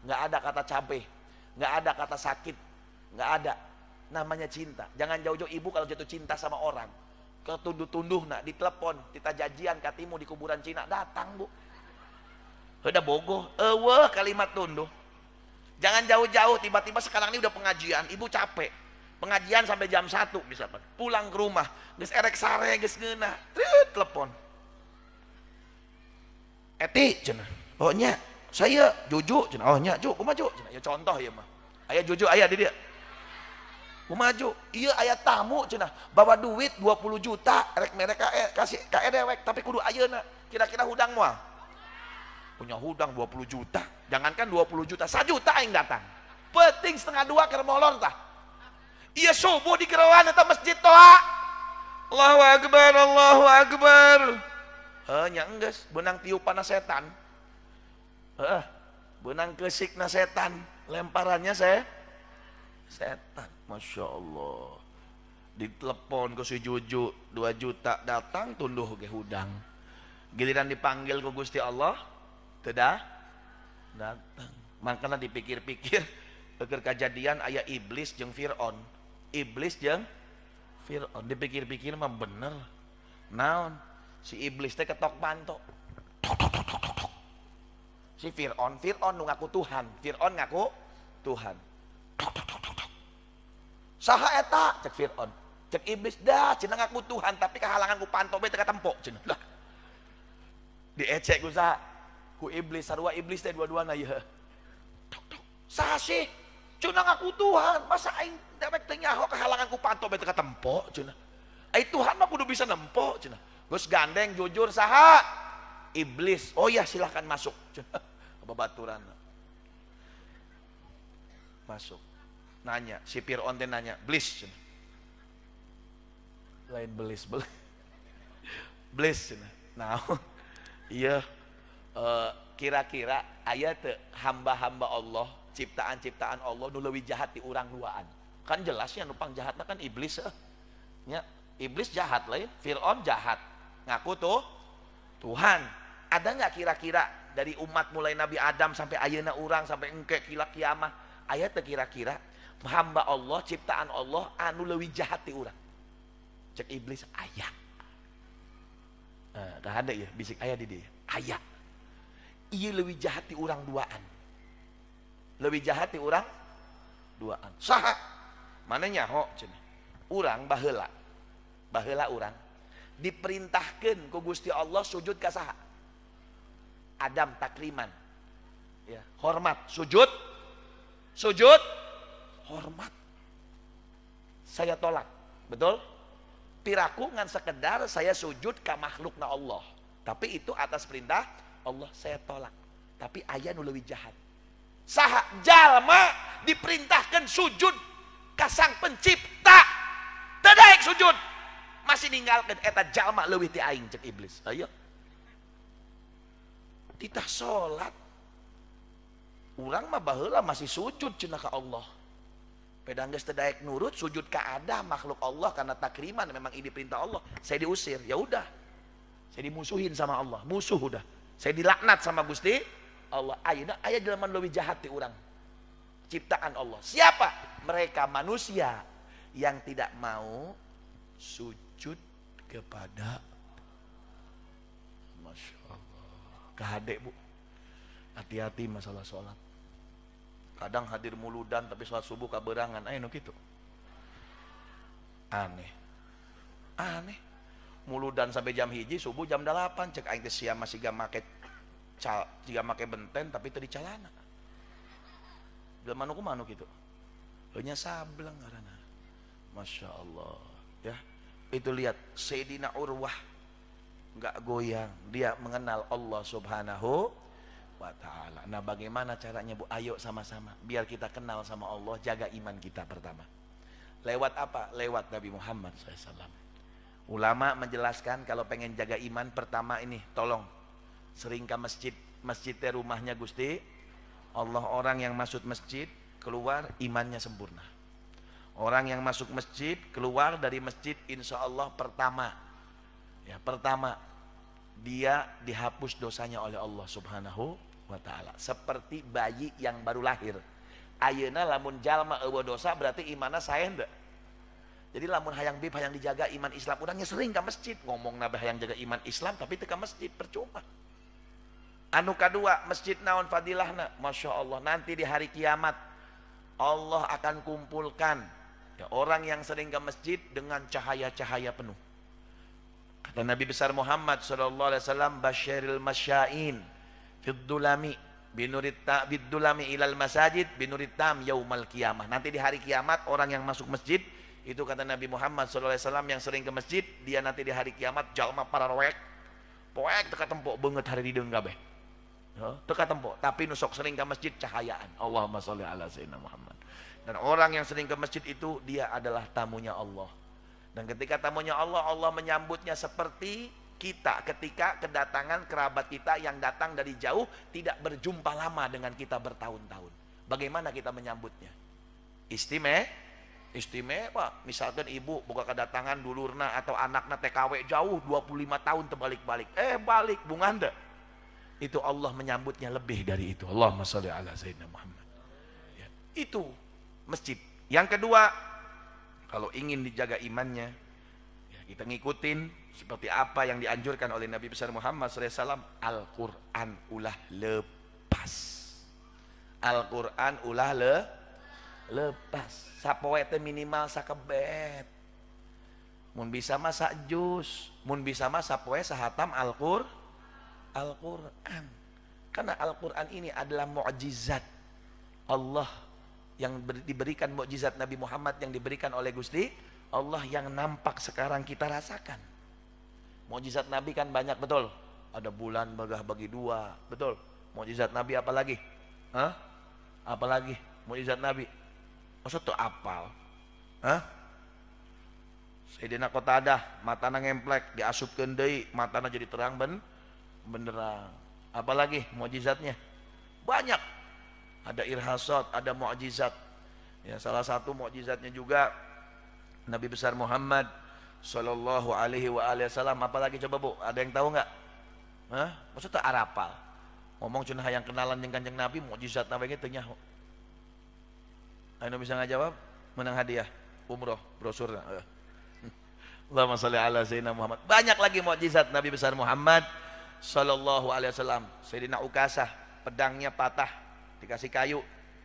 Nggak ada kata capek. Nggak ada kata sakit, nggak ada. Namanya cinta. Jangan jauh-jauh ibu kalau jatuh cinta sama orang, ketunduh-tunduh nak ditelepon, kita janjian katimu di kuburan Cina, datang bu. Udah bogoh, kalimat tunduh. Jangan jauh-jauh, tiba-tiba sekarang ini udah pengajian, ibu capek. Pengajian sampai jam 1 bisa pulang ke rumah, geus erek sare, geus ngeunah, telepon. Eti cenah. Oh nya, saya Juju cenah. Oh nya Ju, kumaha Ju cenah. Ya contoh ya mah. Aya Juju aya di dia. Kumaha Ju? Ieu aya tamu cenah. Bawa duit 20 juta rek mereka kasih ka dewek tapi kudu ayeuna. Kira-kira hudang moal. Punya hudang 20 juta. Jangankan 20 juta, 1 juta aing datang. Penting 1:30 keur molor tah. Ieu subuh di keroan eta masjid toa. Allahu akbar, Allahu akbar. Nya enggeus benang tiupanna setan. Benang kesikna setan, lemparannya setan. Masya Allah. Ditelepon ke si Juju 2 juta datang tunduh ke hudang. Giliran dipanggil ke Gusti Allah tidak datang. Makanya dipikir-pikir keur kejadian aya iblis jeung Fir'aun. Iblis jeung Fir'aun dipikir-pikir mah bener. Naon? Si iblis teh ketok panto. Tok tok tok tok tok. Si Fir'aun nu ngaku Tuhan. Fir'aun ngaku Tuhan. Saha eta cek Fir'aun. Cek iblis dah cenah ngaku Tuhan tapi kehalangan ku pantobe teu katempo cenah. Lah. Diecek ku saha? Ku iblis sarua iblis teh dua-duana ieu. Saha sih? Cenah ngaku Tuhan, masa aing dewek teh nyaho kehalangan ku pantobe teu katempo cenah. Ai Tuhan mah kudu bisa nempo cenah. Geus gandeng jujur saha? Iblis. Oh ya silahkan masuk cenah. Babaturan. Masuk. Nanya, si Fir'aun teh nanya, "Blis." Lain belis, Blis. Nah, iya kira-kira aya teu hamba-hamba Allah, ciptaan-ciptaan Allah nu leuwih jahat ti urang duaan. Kan jelasnya nupang jahatna kan iblis nya. Iblis jahat lain, Fir'aun jahat. Ngaku tuh Tuhan. Ada nggak kira-kira dari umat mulai Nabi Adam sampai ayeuna urang sampai engke kila kiamah aya teu kira-kira hamba Allah, ciptaan Allah anu leuwih jahat ti urang? Cek iblis aya. Nah, ada ya bisik aya di dia. Aya. Ieu leuwih jahat ti urang duaan. Leuwih jahat ti urang duaan. Saha? Mana nyaho cenah. Urang baheula. Baheula urang diperintahkeun ku Gusti Allah sujud ka saha? Adam takriman. Ya, hormat, sujud. Sujud hormat. Saya tolak. Betul? Piraku ngan sekedar saya sujud ka makhlukna Allah. Tapi itu atas perintah Allah saya tolak. Tapi aya nu leuwih jahat. Saha jalma diperintahkan sujud ka Sang Pencipta. Teu daek sujud. Masih ninggalkeun eta jalma leuwih ti aing cek iblis. Ayo. Titah salat. Urang mah baheula masih sujud cenah ka Allah. Pedang geus teu daek nurut sujud ka ada makhluk Allah karena takriman memang ini perintah Allah. Saya diusir, ya udah. Saya dimusuhin sama Allah, musuh udah. Saya dilaknat sama Gusti Allah. Ayeuna aya jelema leuwih jahat ti urang. Ciptaan Allah. Siapa? Mereka manusia yang tidak mau sujud kepada Masya Allah. Kahade bu, hati-hati masalah sholat. Kadang hadir muludan tapi sholat subuh kaberangan, ayo gitu. Aneh. Muludan sampai jam hiji, subuh jam 8, cek aing teh sia masih gak make benten tapi tadi calana. Bila manu gitu. Hanya sableng karena. Masya Allah. Ya, itu lihat Sayyidina Urwah nggak goyang, dia mengenal Allah Subhanahu wa ta'ala. Nah bagaimana caranya bu? Ayo sama-sama biar kita kenal sama Allah, jaga iman kita pertama. Lewat apa? Lewat Nabi Muhammad SAW. Ulama menjelaskan kalau pengen jaga iman pertama ini, tolong sering ke masjid. Masjidnya rumahnya Gusti Allah. Orang yang masuk masjid keluar imannya sempurna. Orang yang masuk masjid keluar dari masjid insya Allah pertama dia dihapus dosanya oleh Allah Subhanahu wa ta'ala. Seperti bayi yang baru lahir. Ayeuna lamun jalma eueuh dosa berarti imanna sae henteu. Jadi lamun hayang bib hayang dijaga iman Islam, urangnya sering ke masjid ngomong nabi hayang jaga iman Islam tapi teu ka masjid percuma. Anu kadua, masjid naon fadilahna? Masya Allah, nanti di hari kiamat Allah akan kumpulkan ya, orang yang sering ke masjid dengan cahaya-cahaya penuh. Kata Nabi besar Muhammad SAW, basyiril masyain fiddulami biddulami ilal masajid binuritam yaumal qiyamah. Nanti di hari kiamat orang yang masuk masjid itu kata Nabi Muhammad SAW yang sering ke masjid, dia nanti di hari kiamat jalma para roek poek teka tempok banget hari di deung kabeh. Teka tempok, tapi nusok sering ke masjid cahayaan. Allahumma sholli ala sayyidina Muhammad. Dan orang yang sering ke masjid itu dia adalah tamunya Allah. Dan ketika tamunya Allah, Allah menyambutnya seperti kita ketika kedatangan kerabat kita yang datang dari jauh, tidak berjumpa lama dengan kita bertahun-tahun. Bagaimana kita menyambutnya? Istimewa. Misalkan ibu buka kedatangan dulurna atau anakna TKW jauh 25 tahun terbalik-balik. Balik bunganda. Itu Allah menyambutnya lebih dari itu. Allahumma sholli ala sayyidina Muhammad. Ya, itu masjid. Yang kedua, kalau ingin dijaga imannya, ya kita ngikutin seperti apa yang dianjurkan oleh Nabi besar Muhammad SAW. Al-Quran ulah lepas. lepas. Al-Quran ulah lepas. Sapoe teh minimal sakebet. Mun bisa mah sak juz, mun bisa mah sapoe sahatam Al-Qur'an. Karena Al-Quran ini adalah mukjizat Allah yang diberikan, mukjizat Nabi Muhammad yang diberikan oleh Gusti Allah yang nampak sekarang kita rasakan. Mukjizat Nabi kan banyak, betul. Ada bulan bagah bagi dua, betul. Mukjizat Nabi apa lagi? Hah? Apa lagi mukjizat Nabi? Masa tuh apal? Hah? Sayyidina Qatadah matana ngemplek diasupkeun deui, matana jadi terang benderang. Apalagi mukjizatnya? Banyak. Ada irhasat, ada mukjizat. Ya, salah satu mukjizatnya juga Nabi besar Muhammad sallallahu alaihi wasallam. Apalagi coba Bu, ada yang tahu nggak? Hah? Maksudnya arapal. Ngomong cenah hayang kenalan jeung Kanjeng Nabi, mukjizat Nabi ge teu nyaho. Anu bisa ngajawab menang hadiah umroh brosur. Allahumma sholli ala sayyidina Muhammad. Banyak lagi mukjizat Nabi besar Muhammad sallallahu alaihi wasallam. Sayyidina Ukasah pedangnya patah dikasih kayu,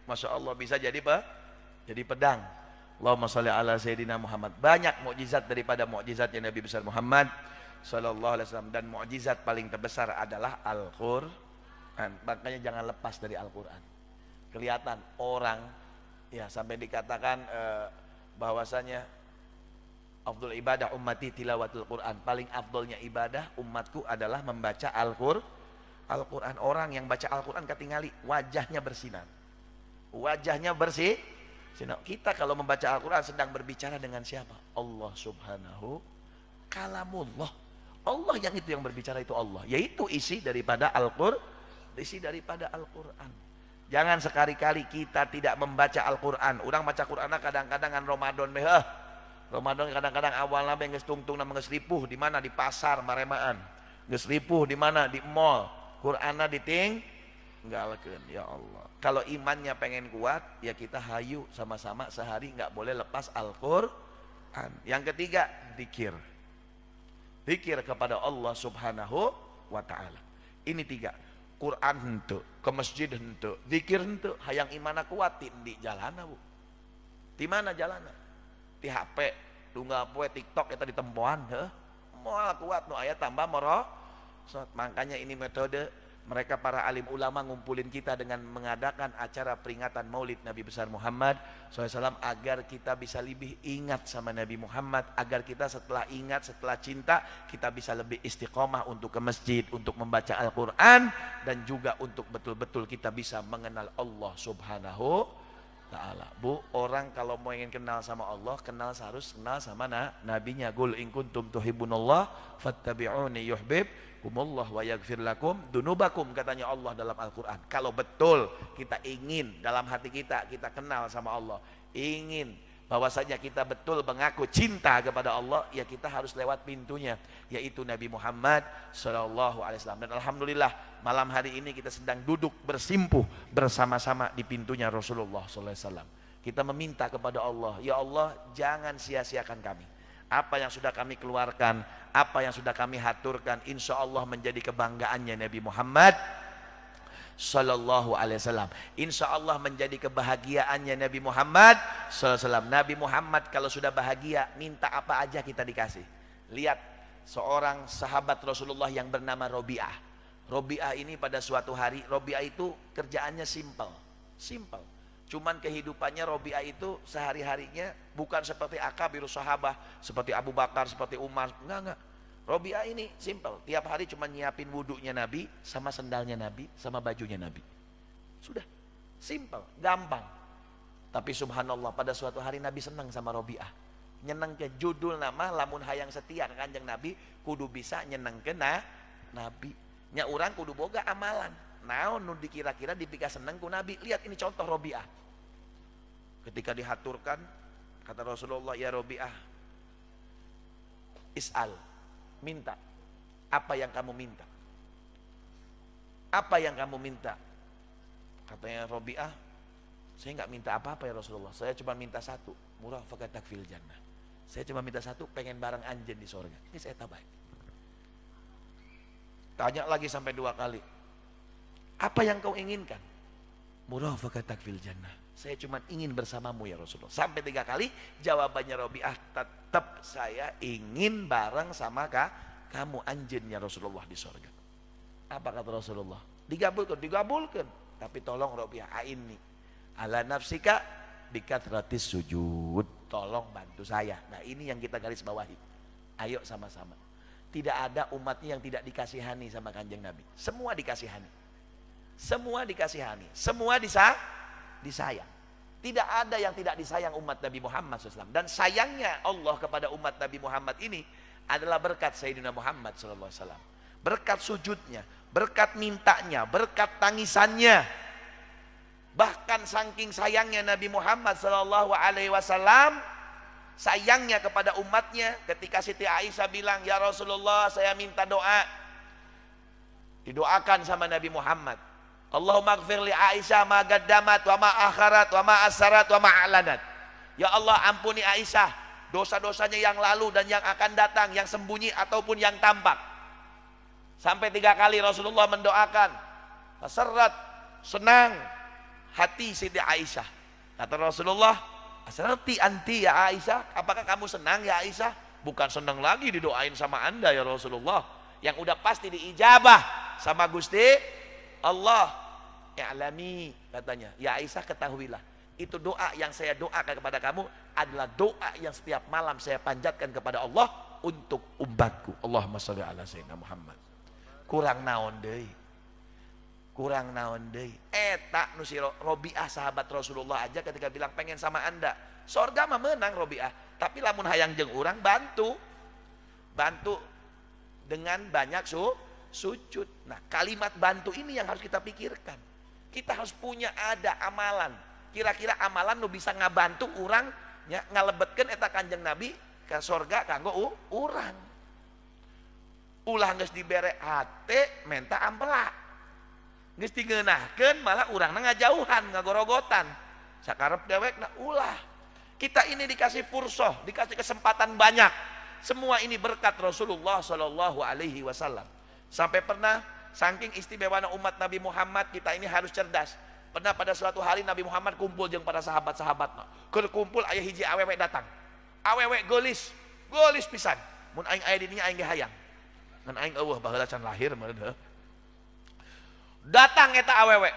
masya Allah bisa jadi pedang. Allahumma sholli ala sayyidina Muhammad. Banyak mukjizat daripada mukjizatnya Nabi besar Muhammad sallallahu alaihi wasallam, dan mukjizat paling terbesar adalah Al-Qur'an. Makanya jangan lepas dari Al-Qur'an. Kelihatan orang ya sampai dikatakan bahwasanya afdhal ibadah ummati tilawatul Quran. Paling afdolnya ibadah umatku adalah membaca Al-Quran. Orang yang baca Al-Quran ketingali wajahnya bersinar. Wajahnya bersih. Kita kalau membaca Al-Quran sedang berbicara dengan siapa? Allah subhanahu kalamullah. Allah yang itu yang berbicara itu Allah. Yaitu isi daripada Al-Quran. Isi daripada Al-Quran. Jangan sekali-kali kita tidak membaca Al-Quran. Orang baca Quran kadang-kadang kan Ramadan Ramadan kadang-kadang awalnya geus tungtung nama geus ripuh di mana, di pasar maremaan. Geus ripuh di mana, di mall. Qur'anna ditinggalkeun. Ya Allah. Kalau imannya pengen kuat, ya kita hayu sama-sama sehari nggak boleh lepas Al-Qur'an. Yang ketiga, zikir. Zikir kepada Allah Subhanahu wa taala. Ini tiga. Quran henteu, ke masjid henteu, zikir henteu, hayang imana kuat di jalana Bu. Di mana jalana? Di HP, tunggal poe TikTok eta ditempoan, heuh. Moal kuat nu aya tambah merosot. Makanya ini metode mereka para alim ulama ngumpulin kita dengan mengadakan acara peringatan Maulid Nabi besar Muhammad SAW agar kita bisa lebih ingat sama Nabi Muhammad, agar kita setelah ingat, setelah cinta, kita bisa lebih istiqomah untuk ke masjid, untuk membaca Al-Quran, dan juga untuk betul-betul kita bisa mengenal Allah Subhanahu Ta'ala. Bu, orang kalau mau ingin kenal sama Allah, harus kenal sama nabinya. Qul in kuntum tuhibbunallah fattabi'uni yuhibbukumullah wa yaghfir lakum dunubakum, katanya Allah dalam Al-Qur'an. Kalau betul kita ingin dalam hati kita kenal sama Allah, ingin bahwasanya kita betul mengaku cinta kepada Allah, ya kita harus lewat pintunya, yaitu Nabi Muhammad SAW. Dan alhamdulillah malam hari ini kita sedang duduk bersimpuh bersama-sama di pintunya Rasulullah SAW. Kita meminta kepada Allah, ya Allah jangan sia-siakan kami. Apa yang sudah kami keluarkan, apa yang sudah kami haturkan, insya Allah menjadi kebanggaannya Nabi Muhammad Sallallahu alaihi wasallam. Insya Allah menjadi kebahagiaannya Nabi Muhammad Sallallahu alaihi wasallam. Nabi Muhammad kalau sudah bahagia, minta apa aja kita dikasih. Lihat seorang sahabat Rasulullah yang bernama Robi'ah. Robi'ah ini pada suatu hari, Robi'ah itu kerjaannya simple. Cuman kehidupannya Robi'ah itu sehari-harinya bukan seperti akabirus sahabah, seperti Abu Bakar, seperti Umar, enggak. Robi'ah ini simple, tiap hari cuma nyiapin wudunya Nabi, sama sendalnya Nabi, sama bajunya Nabi. Sudah, simple, gampang. Tapi subhanallah pada suatu hari Nabi senang sama Robi'ah. Nyenengke judul nama lamun hayang setia Kanjeng Nabi, kudu bisa nyenengke Nabi. Nya urang kudu boga amalan. Naon nu dikira-kira dipika seneng ku Nabi. Lihat ini contoh Robi'ah. Ketika dihaturkan, kata Rasulullah, ya Robi'ah, is'al, minta. Apa yang kamu minta? Apa yang kamu minta? Katanya Robi'ah, saya nggak minta apa-apa ya Rasulullah. Saya cuma minta satu, murafaqatak fil jannah. Saya cuma minta satu, pengen bareng anjen di surga. Ini saya tabai. Tanya lagi sampai 2 kali. Apa yang kau inginkan? Murafaqatak fil jannah. Saya cuma ingin bersamamu ya Rasulullah. Sampai 3 kali jawabannya Robiah, tetap saya ingin bareng sama kamu anjen ya Rasulullah di sorga. Apa kata Rasulullah? Digabulkan. Tapi tolong Robiah, ini ala nafsika bikathratis sujud. Tolong bantu saya. Nah ini yang kita garis bawahi. Ayo sama-sama. Tidak ada umatnya yang tidak dikasihani sama Kanjeng Nabi. Semua dikasihani. Semua dikasihani. Semua disayang. Tidak ada yang tidak disayang umat Nabi Muhammad SAW. Dan sayangnya Allah kepada umat Nabi Muhammad ini adalah berkat Sayyidina Muhammad SAW. Berkat sujudnya, berkat mintanya, berkat tangisannya. Bahkan saking sayangnya Nabi Muhammad SAW, sayangnya kepada umatnya, ketika Siti Aisyah bilang, ya Rasulullah saya minta doa. Didoakan sama Nabi Muhammad. Allahumma gfir li Aisyah ma gaddamat wa ma akharat wa ma asarat wa ma a'lanat. Ya Allah ampuni Aisyah dosa-dosanya yang lalu dan yang akan datang, yang sembunyi ataupun yang tampak. Sampai 3 kali Rasulullah mendoakan. Fasarat, senang hati Siti Aisyah. Kata Rasulullah, asrarti anti ya Aisyah, apakah kamu senang ya Aisyah? Bukan senang lagi didoain sama anda ya Rasulullah, yang udah pasti diijabah sama Gusti Allah. Ya'lami, katanya, ya Aisyah ketahuilah, itu doa yang saya doakan kepada kamu adalah doa yang setiap malam saya panjatkan kepada Allah untuk umatku. Allahumma sholli ala sayyidina Muhammad. Kurang naon deui. Kurang naon deui. Eta nu si Robiah sahabat Rasulullah aja ketika bilang pengen sama anda, sorga mah menang Robiah, tapi lamun hayang jeung urang bantu dengan banyak sujud. Nah kalimat bantu ini yang harus kita pikirkan. Kita harus punya ada amalan. Kira-kira amalan nu bisa ngabantu urang nya ngalebetkeun eta Kanjeng Nabi ke sorga kanggo urang. Ulah geus dibere hate menta ampela. Geus digeunahkeun malah urangna ngajauhan, ngagorogotan. Sakarep dewekna ulah. Kita ini dikasih fursoh, dikasih kesempatan banyak. Semua ini berkat Rasulullah Shallallahu Alaihi Wasallam. Sampai pernah saking istimewana umat Nabi Muhammad, kita ini harus cerdas. Pernah pada suatu hari Nabi Muhammad kumpul jeung para sahabat-sahabatna. Keur kumpul aya hiji awewe datang. Awewe geulis pisan. Mun aing aya di dinya aing ge hayang. Ngan aing eueuh baheula can lahir meureun. Datang eta awewe.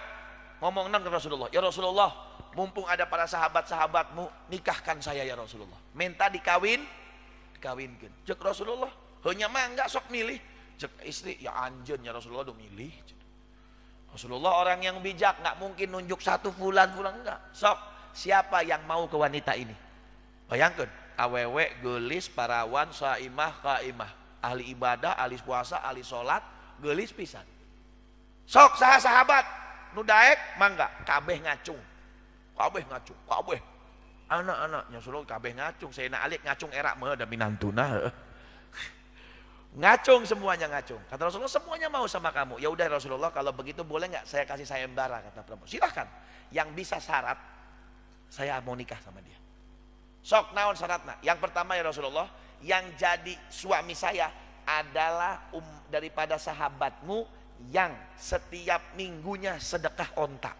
Ngomongna ke Rasulullah, "Ya Rasulullah, mumpung ada para sahabat-sahabatmu, nikahkan saya ya Rasulullah. Minta dikawinkeun." Cek Rasulullah, heunya mah enggak sok milih. Cek istri, "Ya anjeun ya Rasulullah do milih." Rasulullah orang yang bijak, enggak mungkin nunjuk satu fulan enggak. Sok, siapa yang mau ke wanita ini? Bayangkeun, awewe geulis parawan saimah qaimah. Ahli ibadah, ahli puasa, ahli sholat, geulis pisan. Sok saha sahabat nu daek mangga kabeh ngacung. Kabeh. Anak-anaknya Rasulullah kabeh ngacung. Sayyidina Ali ngacung era mah da minantuna. Ngacung semuanya ngacung. Kata Rasulullah semuanya mau sama kamu. Ya udah Rasulullah kalau begitu boleh enggak saya kasih sayembara, kata perempuan. Silahkan. Yang bisa syarat saya mau nikah sama dia. Sok naon syaratna? Yang pertama ya Rasulullah, yang jadi suami saya adalah daripada sahabatmu yang setiap minggunya sedekah onta.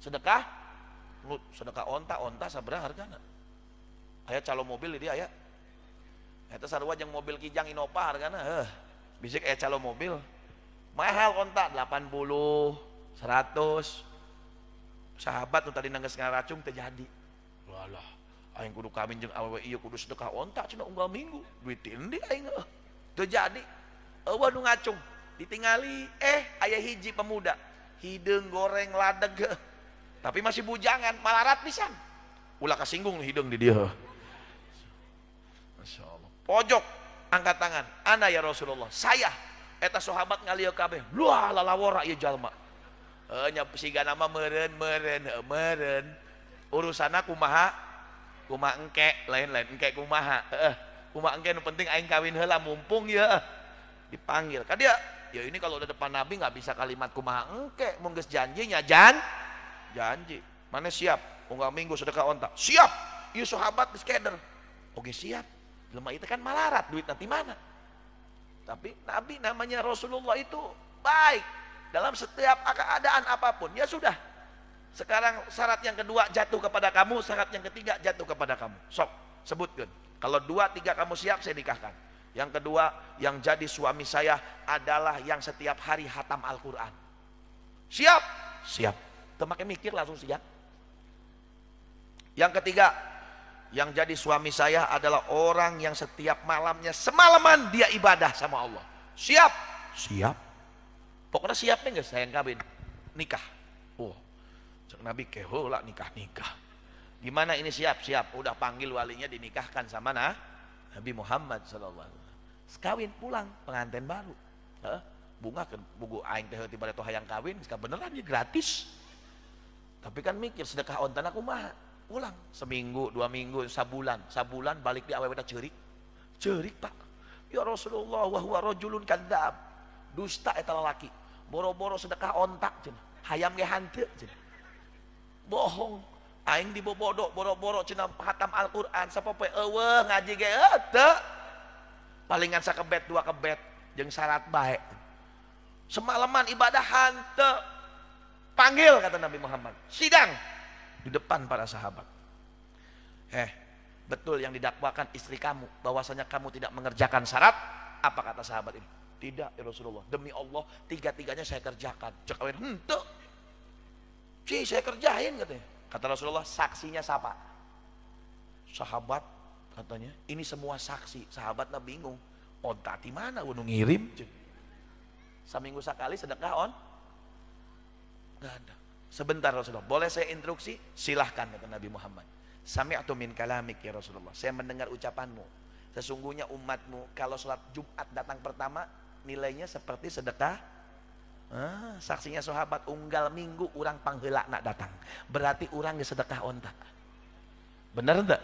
Sedekah onta sabaraha hargana? Aya calo mobil di dia aya. Eta sarua jeung mobil Kijang Innova hargana bisik aya calo mobil. Mahal onta 80, 100. Sahabat nu tadi nanggeus ngaracung teu jadi. Walah, aing kudu kawin jeung awewe ieu kudu sedekah onta cenah unggal minggu. Duit tindi aing teu jadi. Eueuh nu ngacung, ditingali aya hiji pemuda, hideung goreng ladeg. Tapi masih bujangan, malarat pisan. Ulah kasinggung hideung di dieu. Masyaallah. Pojok angkat tangan, "Ana ya Rasulullah, saya." Eta sahabat ngalieu kabeh. Luah lalawora ieu jalma. Nya sigana mah meureun. Urusana kumaha engke lain engke kumaha kumaha engke nu penting aing kawin heula mumpung ya dipanggil ka dia. Ya ini kalau udah depan Nabi nggak bisa kalimat kumaha engke, mun geus janjinya janji. Mana siap unggal minggu sedekah onta? Siap. Ieu sahabat geus keder. Oke siap. Lemah itu kan malarat, duit nanti mana? Tapi Nabi namanya Rasulullah itu baik. dalam setiap keadaan apapun. Ya sudah, sekarang syarat yang kedua jatuh kepada kamu, syarat yang ketiga jatuh kepada kamu. Sok, sebutkan. Kalau 2, 3 kamu siap, saya nikahkan. Yang kedua, yang jadi suami saya adalah yang setiap hari hatam Al-Quran. Siap? Siap. Temakin mikir langsung siap. Yang ketiga, yang jadi suami saya adalah orang yang setiap malamnya semalaman dia ibadah sama Allah. Siap? Siap. Pokoknya siap nih guys, saya yang kawin. Nikah. Oh, cek Nabi keho lah nikah-nikah. Gimana ini siap? Siap. Udah panggil walinya, dinikahkan sama Nabi Muhammad SAW. Sekawin pulang, pengantin baru. Bunga kan buku aing teh tiba-tiba toh hayang kawin, beneran ya gratis. Tapi kan mikir sedekah ontan aku mah pulang seminggu, 2 minggu, sabulan balik di awewe ceurik. Ceurik, Pak. Ya Rasulullah wa huwa rajulun kadzab. Dusta eta lalaki. Boro-boro sedekah ontak cenah. Hayam ge hanteu cenah. Bohong. Aing dibobodok boro-boro cenah hatam Al-Qur'an sapopoe eueuh ngaji ge teu. Palingan sakebet 2 kebet jeung syarat bae. Semalaman ibadah hanteu. Panggil kata Nabi Muhammad. Sidang di depan para sahabat. Betul yang didakwakan istri kamu bahwasanya kamu tidak mengerjakan syarat? Apa kata sahabat ini? Tidak ya Rasulullah, demi Allah 3-tiganya saya kerjakan. Cek awin henteu. Saya kerjain katanya. Kata Rasulullah, saksinya siapa? Sahabat katanya, ini semua saksi. Sahabatnya bingung. Onta di mana gunung ngirim? Seminggu sekali sedekah on? Enggak ada. Sebentar Rasulullah, boleh saya instruksi? Silahkan kata Nabi Muhammad. Sami'tu min kalamik ya Rasulullah. Saya mendengar ucapanmu. Sesungguhnya umatmu kalau sholat Jumat datang pertama nilainya seperti sedekah. Saksinya sahabat unggal minggu orang pangheula nak datang. Berarti orang ge sedekah onta. Benar enggak?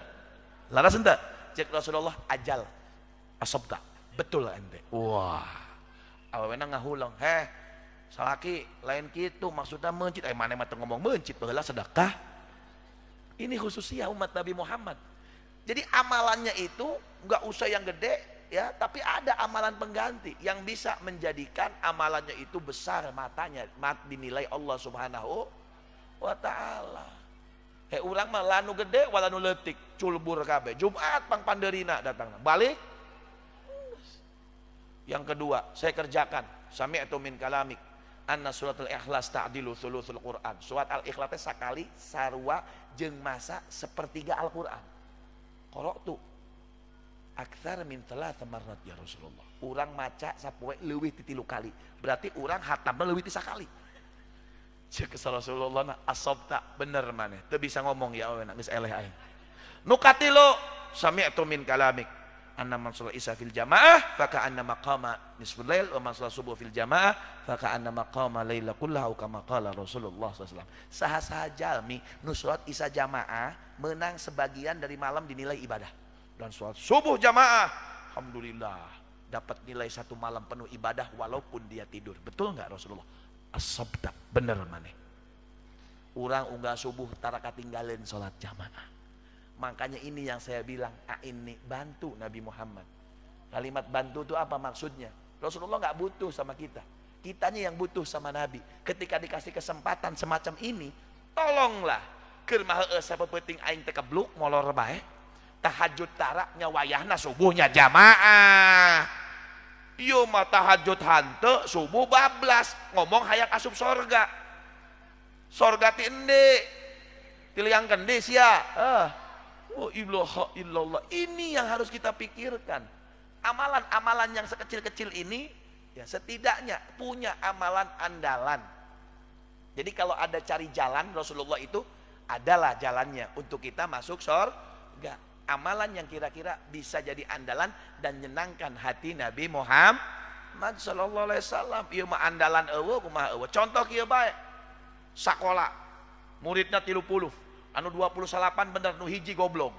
Laras enggak? Cek Rasulullah ajal. Asobta. Betul ente. Wah. Awena ngahulong. Salaki lain gitu maksudnya mencit. Mana mah ngomong mencit baheula sedekah. Ini khususnya umat Nabi Muhammad. Jadi amalannya itu enggak usah yang gede ya, tapi ada amalan pengganti yang bisa menjadikan amalannya itu besar matanya, dinilai Allah Subhanahu wa taala. Urang mah lanu gede walanu leutik, culbur kabeh. Jumat pang panderina datang. Balik. Yang kedua, saya kerjakan. Sami'tu min kalamik anna suratul ikhlas ta'dilu thuluthul Qur'an. Surat al-ikhlas teh sakali sarua jeung masa sepertiga Al-Qur'an. Qara'tu aktsar min 3 marrat ya Rasulullah. Urang maca sapoe leuwih ti 3 kali. Berarti urang hatamna leuwih ti sakali. Ceuk Rasulullah na asabta bener maneh. Teu bisa ngomong ya we geus eleh aing. Nu katilu sami'tu min kalamik anna man shalla isya fil jamaah fa ka'anna maqama nisful lail wa man shalla subuh fil jamaah fa ka'anna maqama laila kullahu kama qala Rasulullah sallallahu alaihi wasallam. Saha-saha jalmi nu salat isya jamaah menang sebagian dari malam dinilai ibadah. Dan sholat subuh jamaah alhamdulillah dapat nilai 1 malam penuh ibadah walaupun dia tidur. Betul nggak Rasulullah? As-sabta bener maneh. Urang unggah subuh tara katinggalin sholat jamaah. Makanya ini yang saya bilang ini bantu Nabi Muhammad. Kalimat bantu itu apa maksudnya? Rasulullah nggak butuh sama kita, kitanya yang butuh sama Nabi. Ketika dikasih kesempatan semacam ini, tolonglah keur maheueus sapeupeuting aing teh kebluk molor bae. Tahajud tara nya wayahna subuhnya jamaah. Ieu mah tahajud hanteu subuh bablas ngomong hayang asup sorga. Sorga ti ende. Tiliangkeun deui sia. Oh ilaha illallah. Ini yang harus kita pikirkan. Amalan-amalan yang sekecil-kecil ini ya setidaknya punya amalan andalan. Jadi kalau ada cari jalan Rasulullah itu adalah jalannya untuk kita masuk surga. Amalan yang kira-kira bisa jadi andalan dan menyenangkan hati Nabi Muhammad sallallahu alaihi wasallam. Ieu mah andalan eueuh kumaha eueuh. Contoh kieu bae. Sakola muridna 30. Anu 28 bener nu hiji goblok.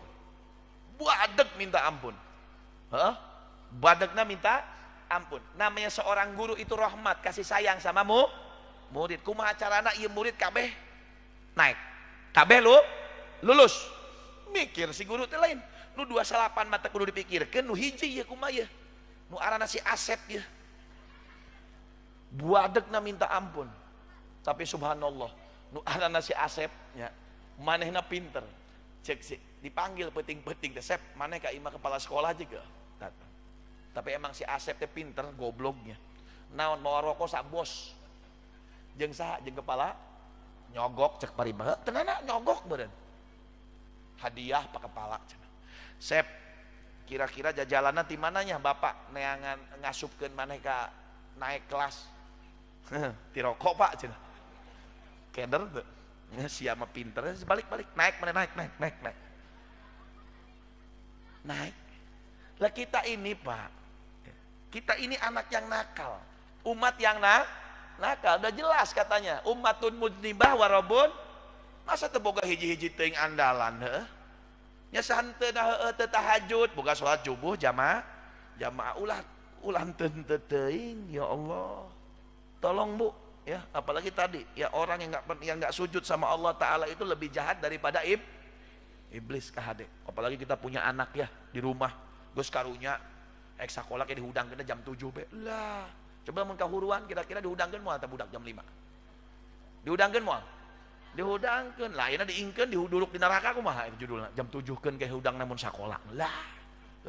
Badeg minta ampun. Badegna minta ampun. Namanya seorang guru itu rahmat, kasih sayang sama murid. Kumaha carana ieu murid kabeh naik. Kabeh lulus. Mikir si guru teh lain. Nu 28 mata kudu dipikirkeun, nu hiji ieu kumaha ieu. Nu aranna si Asep ieu. buadekna minta ampun. Tapi subhanallah, nu aranna si Asep nya, manehna pinter. Cek si dipanggil peting-peting teh, "Sep, maneh ka imah kepala sekolah juga." Datang. Tapi emang si Asep teh pinter gobloknya. Naon mau rokok sak bos. Jeung saha jeung kepala nyogok cek parimah. Tenana nyogok beureun. Hadiah pak kepala cenah. "Sep, kira-kira jajalanna ti mananya Bapak neangan ngasupkeun maneh ka naik kelas?" "Ti rokok Pak," cenah. Keder tuh. Sia mah pinter, balik-balik naik mana naik. Naik. Lah kita ini Pak, kita ini anak yang nakal, umat yang nakal. Udah jelas katanya, ummatun mudnibah warabun. Masa teu boga hiji-hiji teuing andalan heuh? Nya santeuna heueuh teu tahajud, boga salat subuh jamaah ulah teu teuing, ya Allah. Tolong Bu, ya, apalagi tadi ya orang yang nggak sujud sama Allah Ta'ala itu lebih jahat daripada iblis kahade. Apalagi kita punya anak ya di rumah, geus karunya sekolah kayak dihudangkeun jam 7 be lah. Coba mun kahuruan kira-kira dihudangkeun moal teh budak jam 5. Dihudangkeun moal. Dihudangkeun lah ayeuna diingkeun dihuduluk di neraka kumaha judulna jam 7keun ke hudang namun sakola. Lah,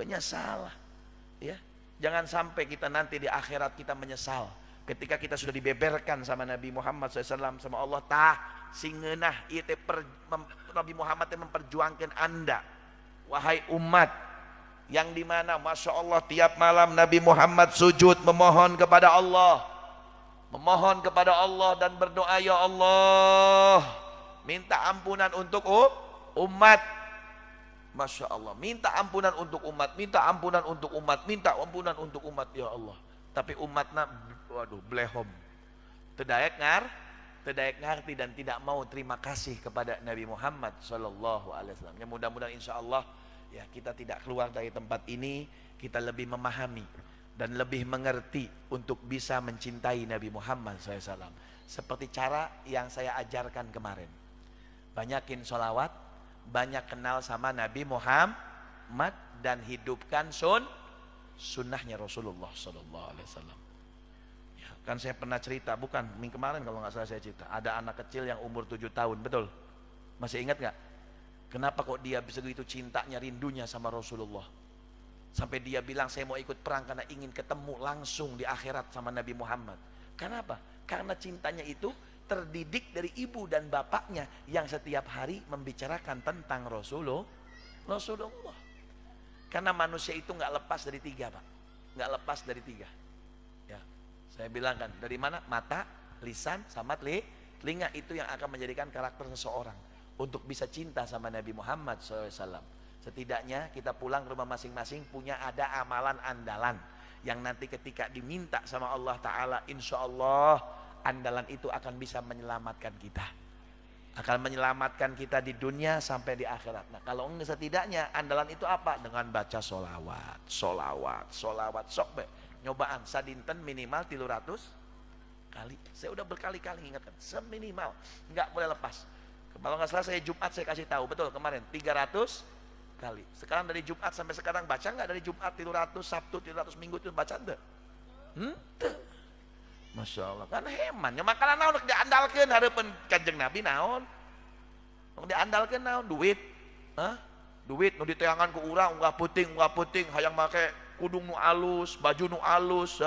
nya salah. Ya. Jangan sampai kita nanti di akhirat kita menyesal ketika kita sudah dibeberkan sama Nabi Muhammad SAW sama Allah singeunah ieu teh Nabi Muhammad teh memperjuangkan Anda wahai umat yang dimana Masya Allah tiap malam Nabi Muhammad sujud memohon kepada Allah dan berdoa, ya Allah minta ampunan untuk umat. Masya Allah, minta ampunan untuk umat, ya Allah. Tapi umatna waduh blehom, tedaek ngarti dan tidak mau terima kasih kepada Nabi Muhammad Sallallahu Alaihi Wasallam. Ya, mudah-mudahan insya Allah ya kita tidak keluar dari tempat ini, kita lebih memahami dan lebih mengerti untuk bisa mencintai Nabi Muhammad SAW. Seperti cara yang saya ajarkan kemarin, banyakin sholawat, banyak kenal sama Nabi Muhammad dan hidupkan sunnahnya Rasulullah Sallallahu Alaihi Wasallam. Ya, kan saya pernah cerita, bukan minggu kemarin kalau nggak salah saya cerita, ada anak kecil yang umur 7 tahun, betul? Masih ingat nggak? Kenapa kok dia bisa begitu cintanya, rindunya sama Rasulullah? Sampai dia bilang saya mau ikut perang karena ingin ketemu langsung di akhirat sama Nabi Muhammad. Kenapa? Karena cintanya itu terdidik dari ibu dan bapaknya yang setiap hari membicarakan tentang Rasulullah. Karena manusia itu nggak lepas dari 3 Pak, nggak lepas dari 3. Ya, saya bilang kan dari mana? Mata, lisan, sama telinga itu yang akan menjadikan karakter seseorang untuk bisa cinta sama Nabi Muhammad SAW. Setidaknya kita pulang ke rumah masing-masing punya ada amalan andalan yang nanti ketika diminta sama Allah Ta'ala, insya Allah andalan itu akan bisa menyelamatkan kita. Akan menyelamatkan kita di dunia sampai di akhirat. Nah kalau enggak, setidaknya andalan itu apa? Dengan baca solawat. Sok be. Nyobaan sadinten minimal 300 kali. Saya udah berkali-kali ingatkan, seminimal nggak boleh lepas. Kalau nggak salah saya Jumat saya kasih tahu, betul kemarin 300 kali. Sekarang dari Jumat sampai sekarang baca nggak? Dari Jumat 300, Sabtu 300, Minggu itu baca enggak? Masya Allah, kan heman. Ya makanan naon diandalkan hareupeun Kanjeng Nabi naon? Diandalkan naon? Duit. Duit nu diteangan ku urang unggah puting, hayang make kudung nu alus, baju nu alus,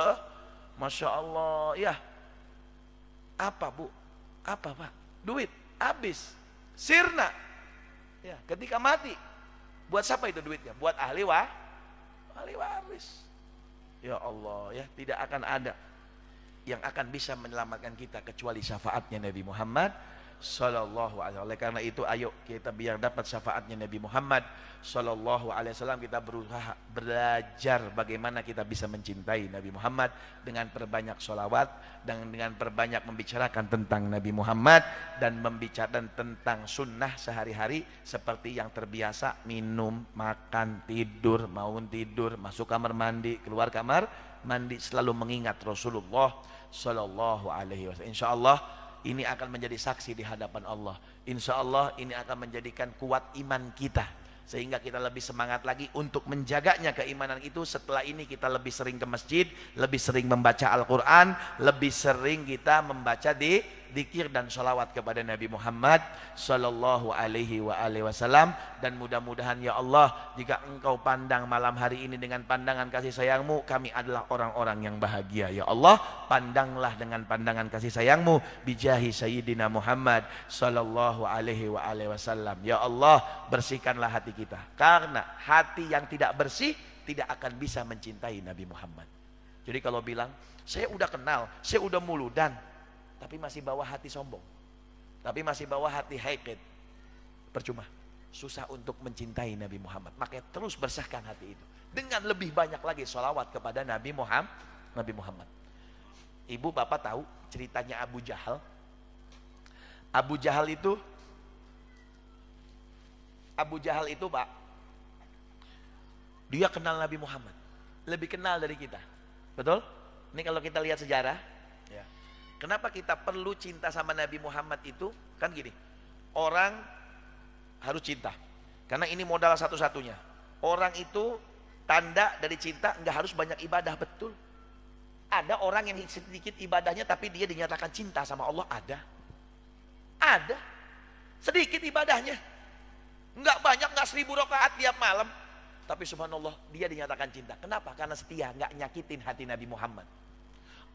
Masya Allah, ya. Apa Bu? Apa Pak? Duit habis, sirna. Ya, ketika mati, buat siapa itu duitnya? Buat ahli waris. Ya Allah, ya tidak akan ada yang akan bisa menyelamatkan kita kecuali syafaatnya Nabi Muhammad Sallallahu Alaihi Wasallam. Oleh karena itu ayo kita biar dapat syafaatnya Nabi Muhammad Sallallahu Alaihi Wasallam, kita berusaha belajar bagaimana kita bisa mencintai Nabi Muhammad dengan perbanyak sholawat dan dengan perbanyak membicarakan tentang Nabi Muhammad dan membicarakan tentang sunnah sehari-hari seperti yang terbiasa minum, makan, tidur, maun tidur, masuk kamar mandi, keluar kamar mandi, selalu mengingat Rasulullah Sallallahu Alaihi Wasallam. Insya Allah ini akan menjadi saksi di hadapan Allah. Insya Allah ini akan menjadikan kuat iman kita sehingga kita lebih semangat lagi untuk menjaganya keimanan itu. Setelah ini kita lebih sering ke masjid, lebih sering membaca Al-Quran, lebih sering kita membaca dzikir dan sholawat kepada Nabi Muhammad Sallallahu Alaihi Wasallam. Dan mudah-mudahan ya Allah, jika Engkau pandang malam hari ini dengan pandangan kasih sayang-Mu, kami adalah orang-orang yang bahagia. Ya Allah, pandanglah dengan pandangan kasih sayang-Mu bijahi Sayyidina Muhammad Sallallahu Alaihi Wasallam. Ya Allah, bersihkanlah hati kita, karena hati yang tidak bersih tidak akan bisa mencintai Nabi Muhammad. Jadi kalau bilang saya udah kenal, saya udah muludan, tapi masih bawa hati sombong, tapi masih bawa hati haikid, percuma, susah untuk mencintai Nabi Muhammad. Makanya terus bersihkan hati itu dengan lebih banyak lagi sholawat kepada Nabi Muhammad. Ibu bapak tahu ceritanya Abu Jahal? Abu Jahal itu Pak, dia kenal Nabi Muhammad, lebih kenal dari kita, betul? Ini kalau kita lihat sejarah, ya. Kenapa kita perlu cinta sama Nabi Muhammad itu? Kan gini, orang harus cinta, karena ini modal satu-satunya. Orang itu tanda dari cinta nggak harus banyak ibadah, betul? Ada orang yang sedikit ibadahnya tapi dia dinyatakan cinta sama Allah, ada sedikit ibadahnya. Enggak banyak, enggak 1000 rakaat tiap malam, tapi subhanallah dia dinyatakan cinta. Kenapa? Karena setia, enggak nyakitin hati Nabi Muhammad.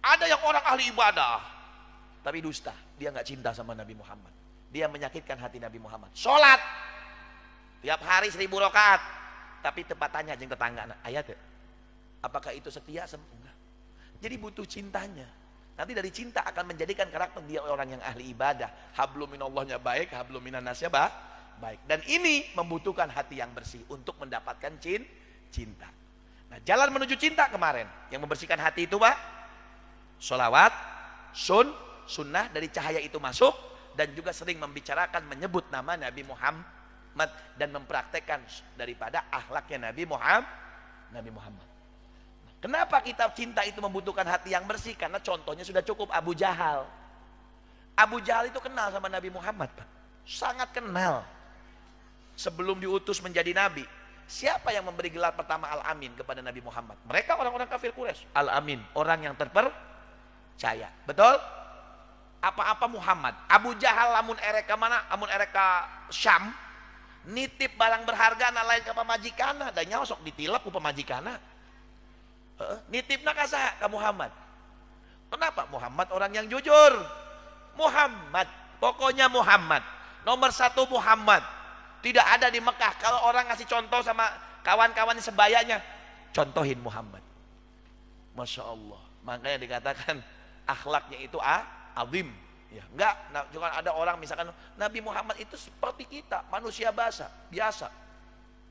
Ada yang orang ahli ibadah tapi dusta, dia enggak cinta sama Nabi Muhammad, dia menyakitkan hati Nabi Muhammad. Sholat tiap hari 1000 rakaat, tapi tempat tanya jeung tetangga ayat, apakah itu setia? Enggak. Jadi butuh cintanya. Nanti dari cinta akan menjadikan karakter dia orang yang ahli ibadah. Hablum minallahnya baik, hablum minannasnya baik. Dan ini membutuhkan hati yang bersih untuk mendapatkan cinta. Nah, jalan menuju cinta kemarin yang membersihkan hati itu Pak, sholawat, sunnah dari cahaya itu masuk, dan juga sering membicarakan menyebut nama Nabi Muhammad dan mempraktekkan daripada akhlaknya Nabi Muhammad. Kenapa kita cinta itu membutuhkan hati yang bersih? Karena contohnya sudah cukup. Abu Jahal itu kenal sama Nabi Muhammad Pak, sangat kenal. Sebelum diutus menjadi nabi, siapa yang memberi gelar pertama Al-Amin kepada Nabi Muhammad? Mereka orang-orang kafir Quraisy. Al-Amin, orang yang terpercaya. Betul? Apa-apa Muhammad. Abu Jahal lamun ereka mana? Amun ereka Syam, nitip barang berharga na lain ke pamajikana, dan nyosok ditilap ku pamajikana. Nitipna ka saha? Ka Muhammad. Kenapa? Muhammad orang yang jujur. Muhammad, pokoknya Muhammad. Nomor 1 Muhammad. Tidak ada di Mekah kalau orang ngasih contoh sama kawan-kawan sebayanya, contohin Muhammad. Masya Allah. Makanya dikatakan akhlaknya itu azim. Ya, enggak, juga ada orang misalkan Nabi Muhammad itu seperti kita, manusia biasa.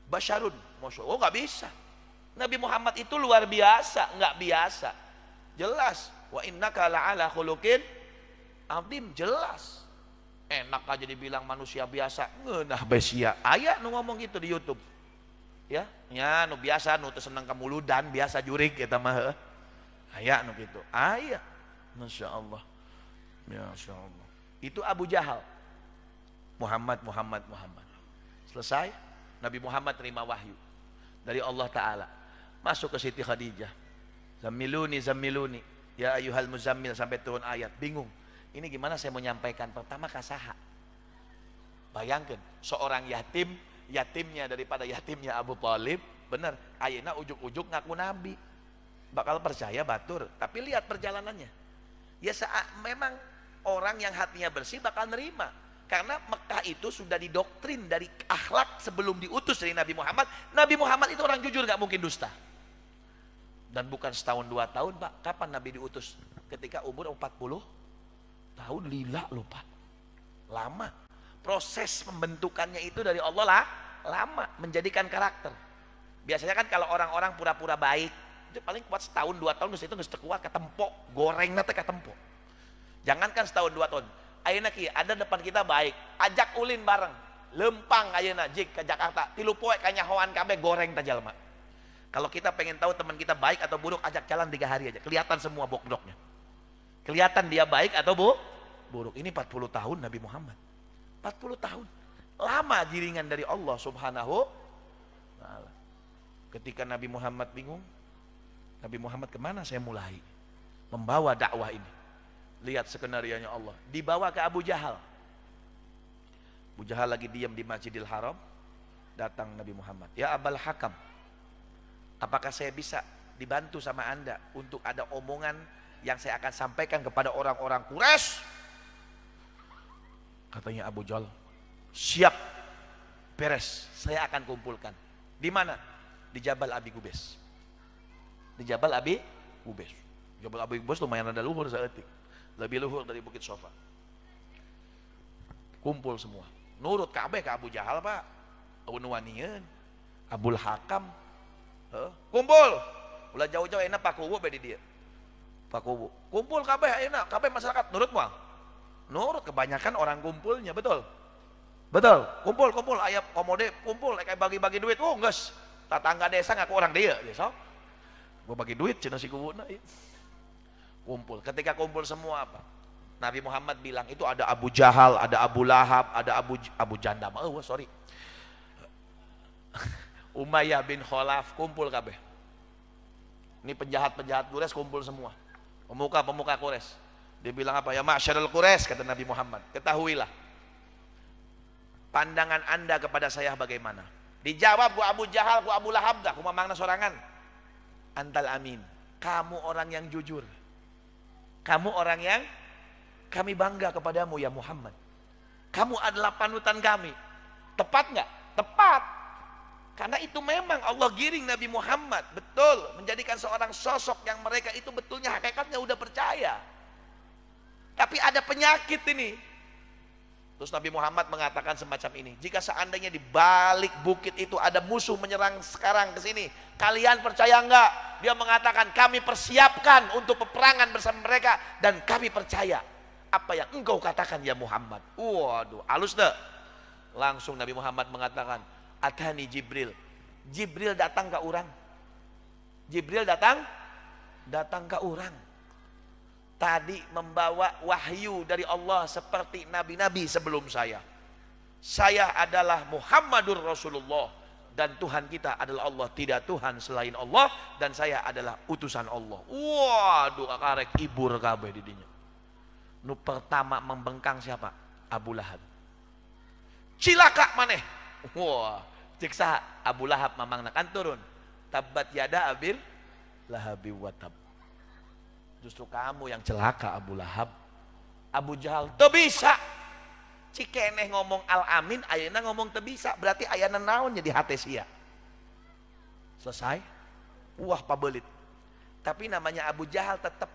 Basyarun, Masya Allah, nggak bisa. Nabi Muhammad itu luar biasa, nggak biasa. Jelas. Wa innaka la'ala khuluqin azim, jelas. Enak aja dibilang manusia biasa, ngeunah besia. Aya nu ngomong gitu di YouTube. Ya nu biasa, nu teu seneng kamuludan, biasa jurig eta mah. Aya nu gitu. Aya. Masya Allah. Masya Allah. Itu Abu Jahal. Muhammad. Selesai, Nabi Muhammad terima wahyu dari Allah Ta'ala. Masuk ke Siti Khadijah. Zammiluni, ya ayyuhal muzammil, sampai turun ayat. Bingung. Ini gimana saya mau nyampaikan? Pertama kasaha. Bayangkan seorang yatimnya daripada yatimnya Abu Thalib, bener. Ayeuna ujuk-ujuk ngaku nabi, bakal percaya batur. Tapi lihat perjalanannya. Ya memang orang yang hatinya bersih bakal nerima. Karena Mekah itu sudah didoktrin dari akhlak sebelum diutus dari Nabi Muhammad. Nabi Muhammad itu orang jujur, gak mungkin dusta. Dan bukan setahun 2 tahun Pak. Kapan Nabi diutus? Ketika umur 40 tahun. Lila lupa, lama. Proses pembentukannya itu dari Allah lah, lama menjadikan karakter. Biasanya kan kalau orang-orang pura-pura baik itu paling kuat setahun 2 tahun, itu nggak kuat ketempo, goreng nanti ketempo. Jangankan setahun 2 tahun. Ayeuna kieu ada depan kita baik, ajak ulin bareng, lempang ayeuna jik ke Jakarta, 3 poe kanyahoan kabeh goreng tajalma. Kalau kita pengen tahu teman kita baik atau buruk, ajak jalan 3 hari aja, kelihatan semua bok-boknya. Kelihatan dia baik atau buruk. Ini 40 tahun Nabi Muhammad. 40 tahun. Lama jiringan dari Allah Subhanahu Nah, ketika Nabi Muhammad bingung, Nabi Muhammad kemana saya mulai membawa dakwah ini? Lihat skenarionya Allah, dibawa ke Abu Jahal. Abu Jahal lagi diam di Masjidil Haram, datang Nabi Muhammad, ya Abul Hakam, apakah saya bisa dibantu sama anda untuk ada omongan yang saya akan sampaikan kepada orang-orang Quraisy? Katanya Abu Jahal, siap, beres, saya akan kumpulkan. Di mana? Di Jabal Abi Qubais. Di Jabal Abi Qubais. Jabal Abi Qubais lumayan ada luhur seetik, lebih luhur dari Bukit Sofa. Kumpul semua, nurut kabeh ke Abu Jahal pak, nuwanian, Abul Hakam, kumpul, ulah jauh-jauh enak Pak Kubu bedi dia, Pak Kubu, kumpul kabeh enak, kabeh masyarakat nurut mual, nurut kebanyakan orang kumpulnya, betul, betul, kumpul, ayah komode, kumpul, kayak bagi-bagi duit, nges, tetangga desa ngaku orang dia, so, gua bagi duit, cina si Kubu, kumpul, ketika kumpul semua apa? Nabi Muhammad bilang itu ada Abu Jahal, ada Abu Lahab, ada Abu Jandam, sorry, Umayyah bin Khalaf, kumpul kabeh. Ini penjahat-penjahat Quraisy kumpul semua. Pemuka-pemuka Quraisy. Dia bilang apa? Ya ma'syarul Quraisy, kata Nabi Muhammad, ketahuilah pandangan anda kepada saya bagaimana? Dijawab ku Abu Jahal, ku Abu Lahab dah, ku mamangna sorangan. Antal amin. Kamu orang yang jujur. Kamu orang yang kami bangga kepadamu ya Muhammad. Kamu adalah panutan kami. Tepat nggak? Tepat. Karena itu memang Allah giring Nabi Muhammad, betul, menjadikan seorang sosok yang mereka itu betulnya hakikatnya udah percaya. Tapi ada penyakit ini. Terus Nabi Muhammad mengatakan semacam ini, jika seandainya di balik bukit itu ada musuh menyerang sekarang ke sini, kalian percaya enggak? Dia mengatakan kami persiapkan untuk peperangan bersama mereka dan kami percaya apa yang engkau katakan ya Muhammad. Waduh, halus deh. Langsung Nabi Muhammad mengatakan, Atani Jibril. Jibril datang ke orang. Jibril datang ke orang. Tadi membawa wahyu dari Allah seperti nabi-nabi sebelum saya. Saya adalah Muhammadur Rasulullah dan Tuhan kita adalah Allah, tidak Tuhan selain Allah, dan saya adalah utusan Allah. Waduh, karek ibur kabeh di dinya. Nu pertama membengkang siapa? Abu Lahab. Cilaka maneh. Wah, ciksa Abu Lahab mamang nakan turun. Tabat yada Abil Lahabi watab. Justru kamu yang celaka Abu Lahab. Abu Jahal teu bisa. Cikeneh ngomong al-amin, ayeuna ngomong teu bisa. Berarti ayana naon jadi hate sia. Selesai. Wah pabelit. Tapi namanya Abu Jahal tetap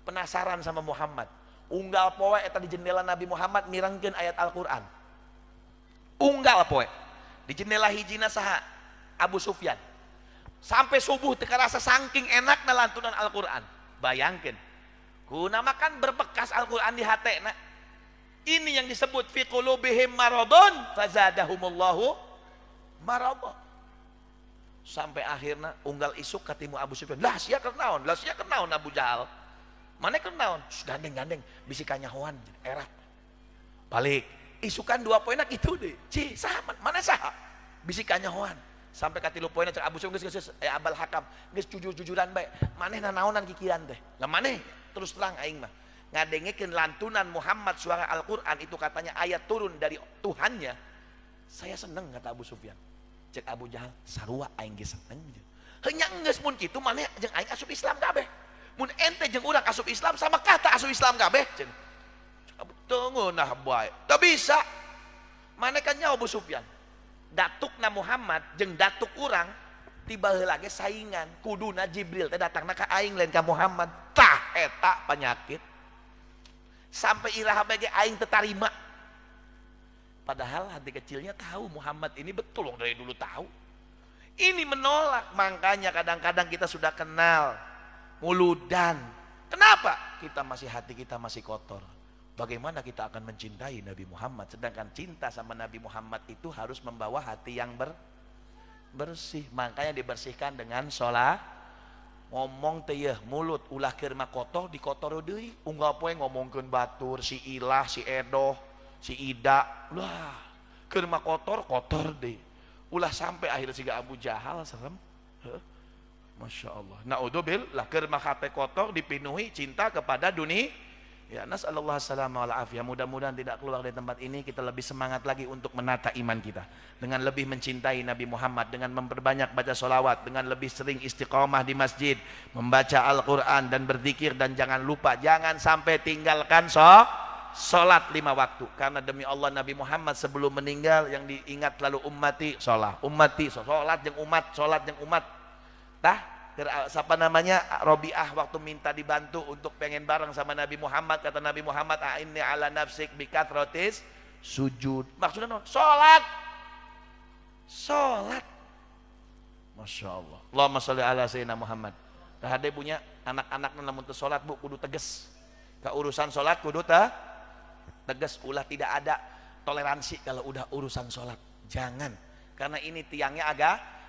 penasaran sama Muhammad. Unggal poe eta di jendela Nabi Muhammad mirengkeun ayat Al-Qur'an. Unggal poe. Di jendela hijina saha? Abu Sufyan. Sampai subuh teu karasa saking enakna lantunan Al-Qur'an. Bayangkan, kuna makan berbekas Al-Quran di hatena. Ini yang disebut fi qulubihim maradun fazadahumullahu maradun. Sampai akhirnya unggal isuk katimu Abu Sufyan. Lah sia kenaon? Lah sia kenaon Abu Jahal? Mana kenaon? Gandeng-gandeng bisikannya hoan erat. Balik. Isukan 2 poinna kitu deh. Ci, saha? Mana saha? Bisikannya hoan. Sampai ka 3 poinna cek Abu Sufyan geus Abul Hakam geus jujur-jujuran bae. Manehna naonan kikiran teh? Lah maneh terus terang aing mah ngadengekeun lantunan Muhammad suara Al-Qur'an itu katanya ayat turun dari Tuhannya. Saya seneng kata Abu Sufyan. Cek Abu Jahal, sarua aing geus seneng. Heunya geus mun kitu maneh jeung aing asup Islam kabeh. Mun ente jeung urang asup Islam sama kata asup Islam kabeh. Cek Abu tunggu nah bae. Teu bisa. Maneh kan nyaho Abu Sufyan. Datukna Muhammad jeung datuk urang tiba heula ge saingan, kuduna Jibril teh datangna ka aing lain ka Muhammad. Tah eta penyakit. Sampai iraha ge aing teu tarima. Padahal hati kecilnya tahu Muhammad ini betul dari dulu tahu. Ini menolak, makanya kadang-kadang kita sudah kenal muludan. Kenapa? Kita masih hati kita masih kotor. Bagaimana kita akan mencintai Nabi Muhammad? Sedangkan cinta sama Nabi Muhammad itu harus membawa hati yang bersih. Makanya dibersihkan dengan sholat. Ngomong teh yeuh mulut ulah keur mah kotor dikotor deui. Unggal poe ngomongkeun batur si Ilah, si Edoh, si Ida. Lah, keur mah kotor deui. Ulah sampai akhir siga Abu Jahal serem. Masya Allah. Naudzubillah keur hate kotor dipenuhi cinta kepada dunia. Ya, nasallallahu salamah wal afiyah. Mudah-mudahan tidak keluar dari tempat ini kita lebih semangat lagi untuk menata iman kita dengan lebih mencintai Nabi Muhammad, dengan memperbanyak baca solawat, dengan lebih sering istiqomah di masjid, membaca Al-Quran dan berzikir, dan jangan lupa jangan sampai tinggalkan sholat 5 waktu, karena demi Allah Nabi Muhammad sebelum meninggal yang diingat lalu ummati sholat, ummati sholat yang umat, sholat yang umat. Siapa namanya, Robiah waktu minta dibantu untuk pengen bareng sama Nabi Muhammad, kata Nabi Muhammad, a'inni ala nafsik bikathratis sujud. Maksudnya sholat. Masya Allah. Allahumma sholli ala sayyidina Muhammad. Tahade punya anak-anak namun teu sholat bu kudu tegas. Keurusan sholat kudu tegas. Ulah tidak ada toleransi kalau udah urusan sholat. Jangan, karena ini tiangnya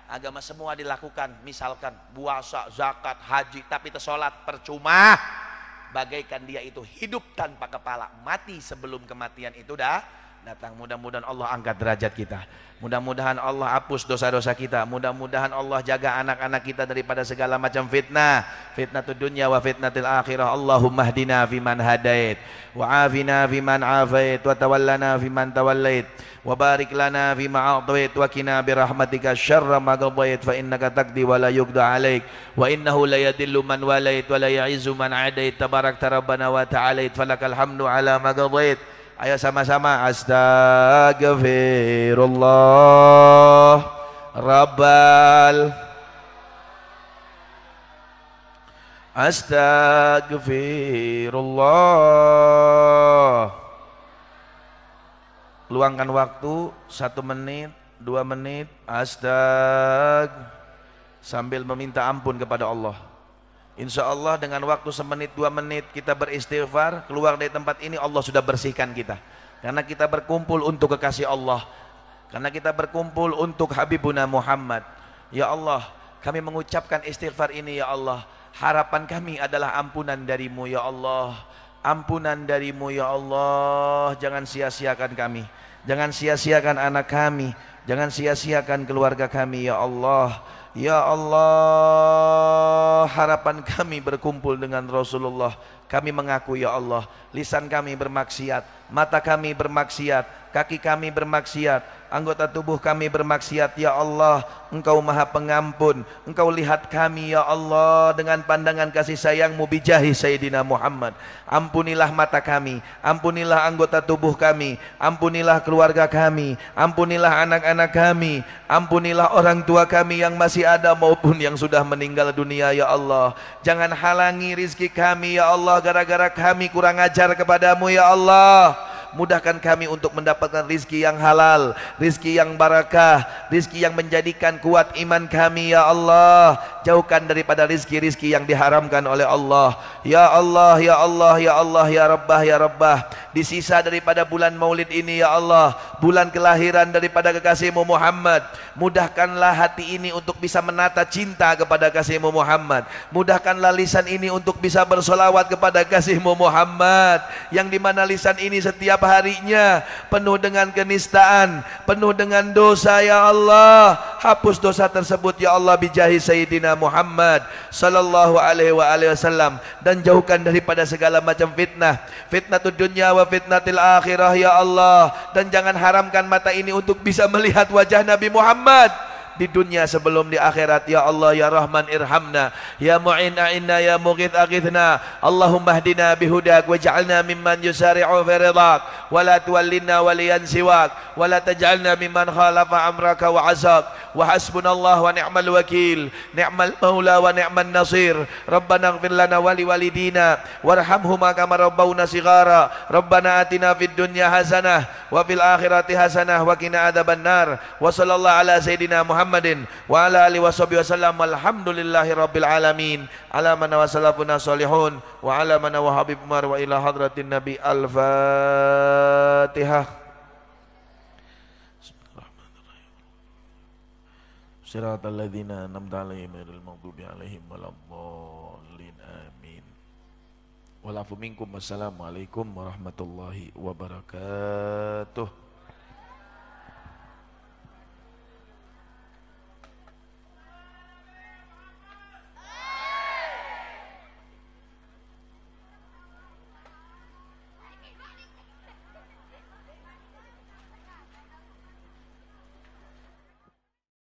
agama semua dilakukan, misalkan puasa, zakat, haji, tapi sholat percuma, bagaikan dia itu hidup tanpa kepala, mati sebelum kematian itu dah datang. Mudah-mudahan Allah angkat derajat kita, mudah-mudahan Allah hapus dosa-dosa kita, mudah-mudahan Allah jaga anak-anak kita daripada segala macam fitnah, fitnatud dunya wa fitnatil akhirah. Allahumma hdina fiman hadait, wa afina fiman afait, wa tawallana fiman tawallait, wa barik lana fima a'tait, wa qina birahmatika syarra ma qadait, fa innaka taqdi wa la yuqda alaik, wa innahu la yadillu man walait wa la ya'izzu man adait, tabarakta rabbana wa ta'alait, falakal hamdu ala ma qadait. Ayo sama-sama, astagfirullah rabbal, astagfirullah. Luangkan waktu 1 menit, 2 menit, sambil meminta ampun kepada Allah. Insya Allah dengan waktu 1 menit 2 menit kita beristighfar, keluar dari tempat ini Allah sudah bersihkan kita. Karena kita berkumpul untuk kekasih Allah, karena kita berkumpul untuk Habibuna Muhammad. Ya Allah, kami mengucapkan istighfar ini ya Allah. Harapan kami adalah ampunan darimu ya Allah. Ampunan darimu ya Allah. Jangan sia-siakan kami, jangan sia-siakan anak kami, jangan sia-siakan keluarga kami ya Allah. Ya Allah, harapan kami berkumpul dengan Rasulullah. Kami mengaku ya Allah, lisan kami bermaksiat, mata kami bermaksiat, kaki kami bermaksiat, anggota tubuh kami bermaksiat. Ya Allah, Engkau Maha Pengampun. Engkau lihat kami ya Allah dengan pandangan kasih sayang-Mu bijahi Sayyidina Muhammad. Ampunilah mata kami, ampunilah anggota tubuh kami, ampunilah keluarga kami, ampunilah anak-anak kami, ampunilah orang tua kami yang masih ada maupun yang sudah meninggal dunia ya Allah. Jangan halangi rizki kami ya Allah gara-gara kami kurang ajar kepadamu ya Allah. Mudahkan kami untuk mendapatkan rizki yang halal, rizki yang barakah, rizki yang menjadikan kuat iman kami ya Allah. Jauhkan daripada rizki-rizki yang diharamkan oleh Allah. Ya Allah, ya Allah, ya Allah, ya Rabbah, ya Rabbah. Di sisa daripada bulan maulid ini ya Allah, bulan kelahiran daripada kekasihmu Muhammad, mudahkanlah hati ini untuk bisa menata cinta kepada kasihmu Muhammad. Mudahkanlah lisan ini untuk bisa bersolawat kepada kasihmu Muhammad, yang dimana lisan ini setiap harinya penuh dengan kenistaan, penuh dengan dosa ya Allah. Hapus dosa tersebut ya Allah bijahi Sayyidina Muhammad sallallahu alaihi wasallam, dan jauhkan daripada segala macam fitnah, fitnatud dunya wa fitnatil akhirah ya Allah. Dan jangan haramkan mata ini untuk bisa melihat wajah Nabi Muhammad di dunia sebelum di akhirat ya Allah. Ya Rahman irhamna, ya Mu'in a'inna, ya Mughith aghithna. Allahumma hdina bihudak waj'alna mimman yusari'u fi ridhak, wa la tuwallinna waliyan siwak, wa la taj'alna mimman khalafa amraka wa azak. Wa hasbunallah wa ni'mal wakil, ni'mal maula wa ni'man nasir. Rabbana ighfir lana wa liwalidina warhamhuma kama rabbawna shighara. Rabbana atina fid dunya hasanah wa fil akhirati hasanah wa qina adzabannar. Wa sallallahu ala sayyidina Muhammadin wa ala alihi washabihi wasallam. Alhamdulillahi rabbil alamin. Ala man wa salafuna salihun wa ala man wa habib umar wa ila hadratin nabi. Al-Fatihah. Siratal ladzina an'amta 'alaihim ghairil maghdubi 'alaihim waladdallin. Amin. Wal afu minkum. Wassalamualaikum warahmatullahi wabarakatuh.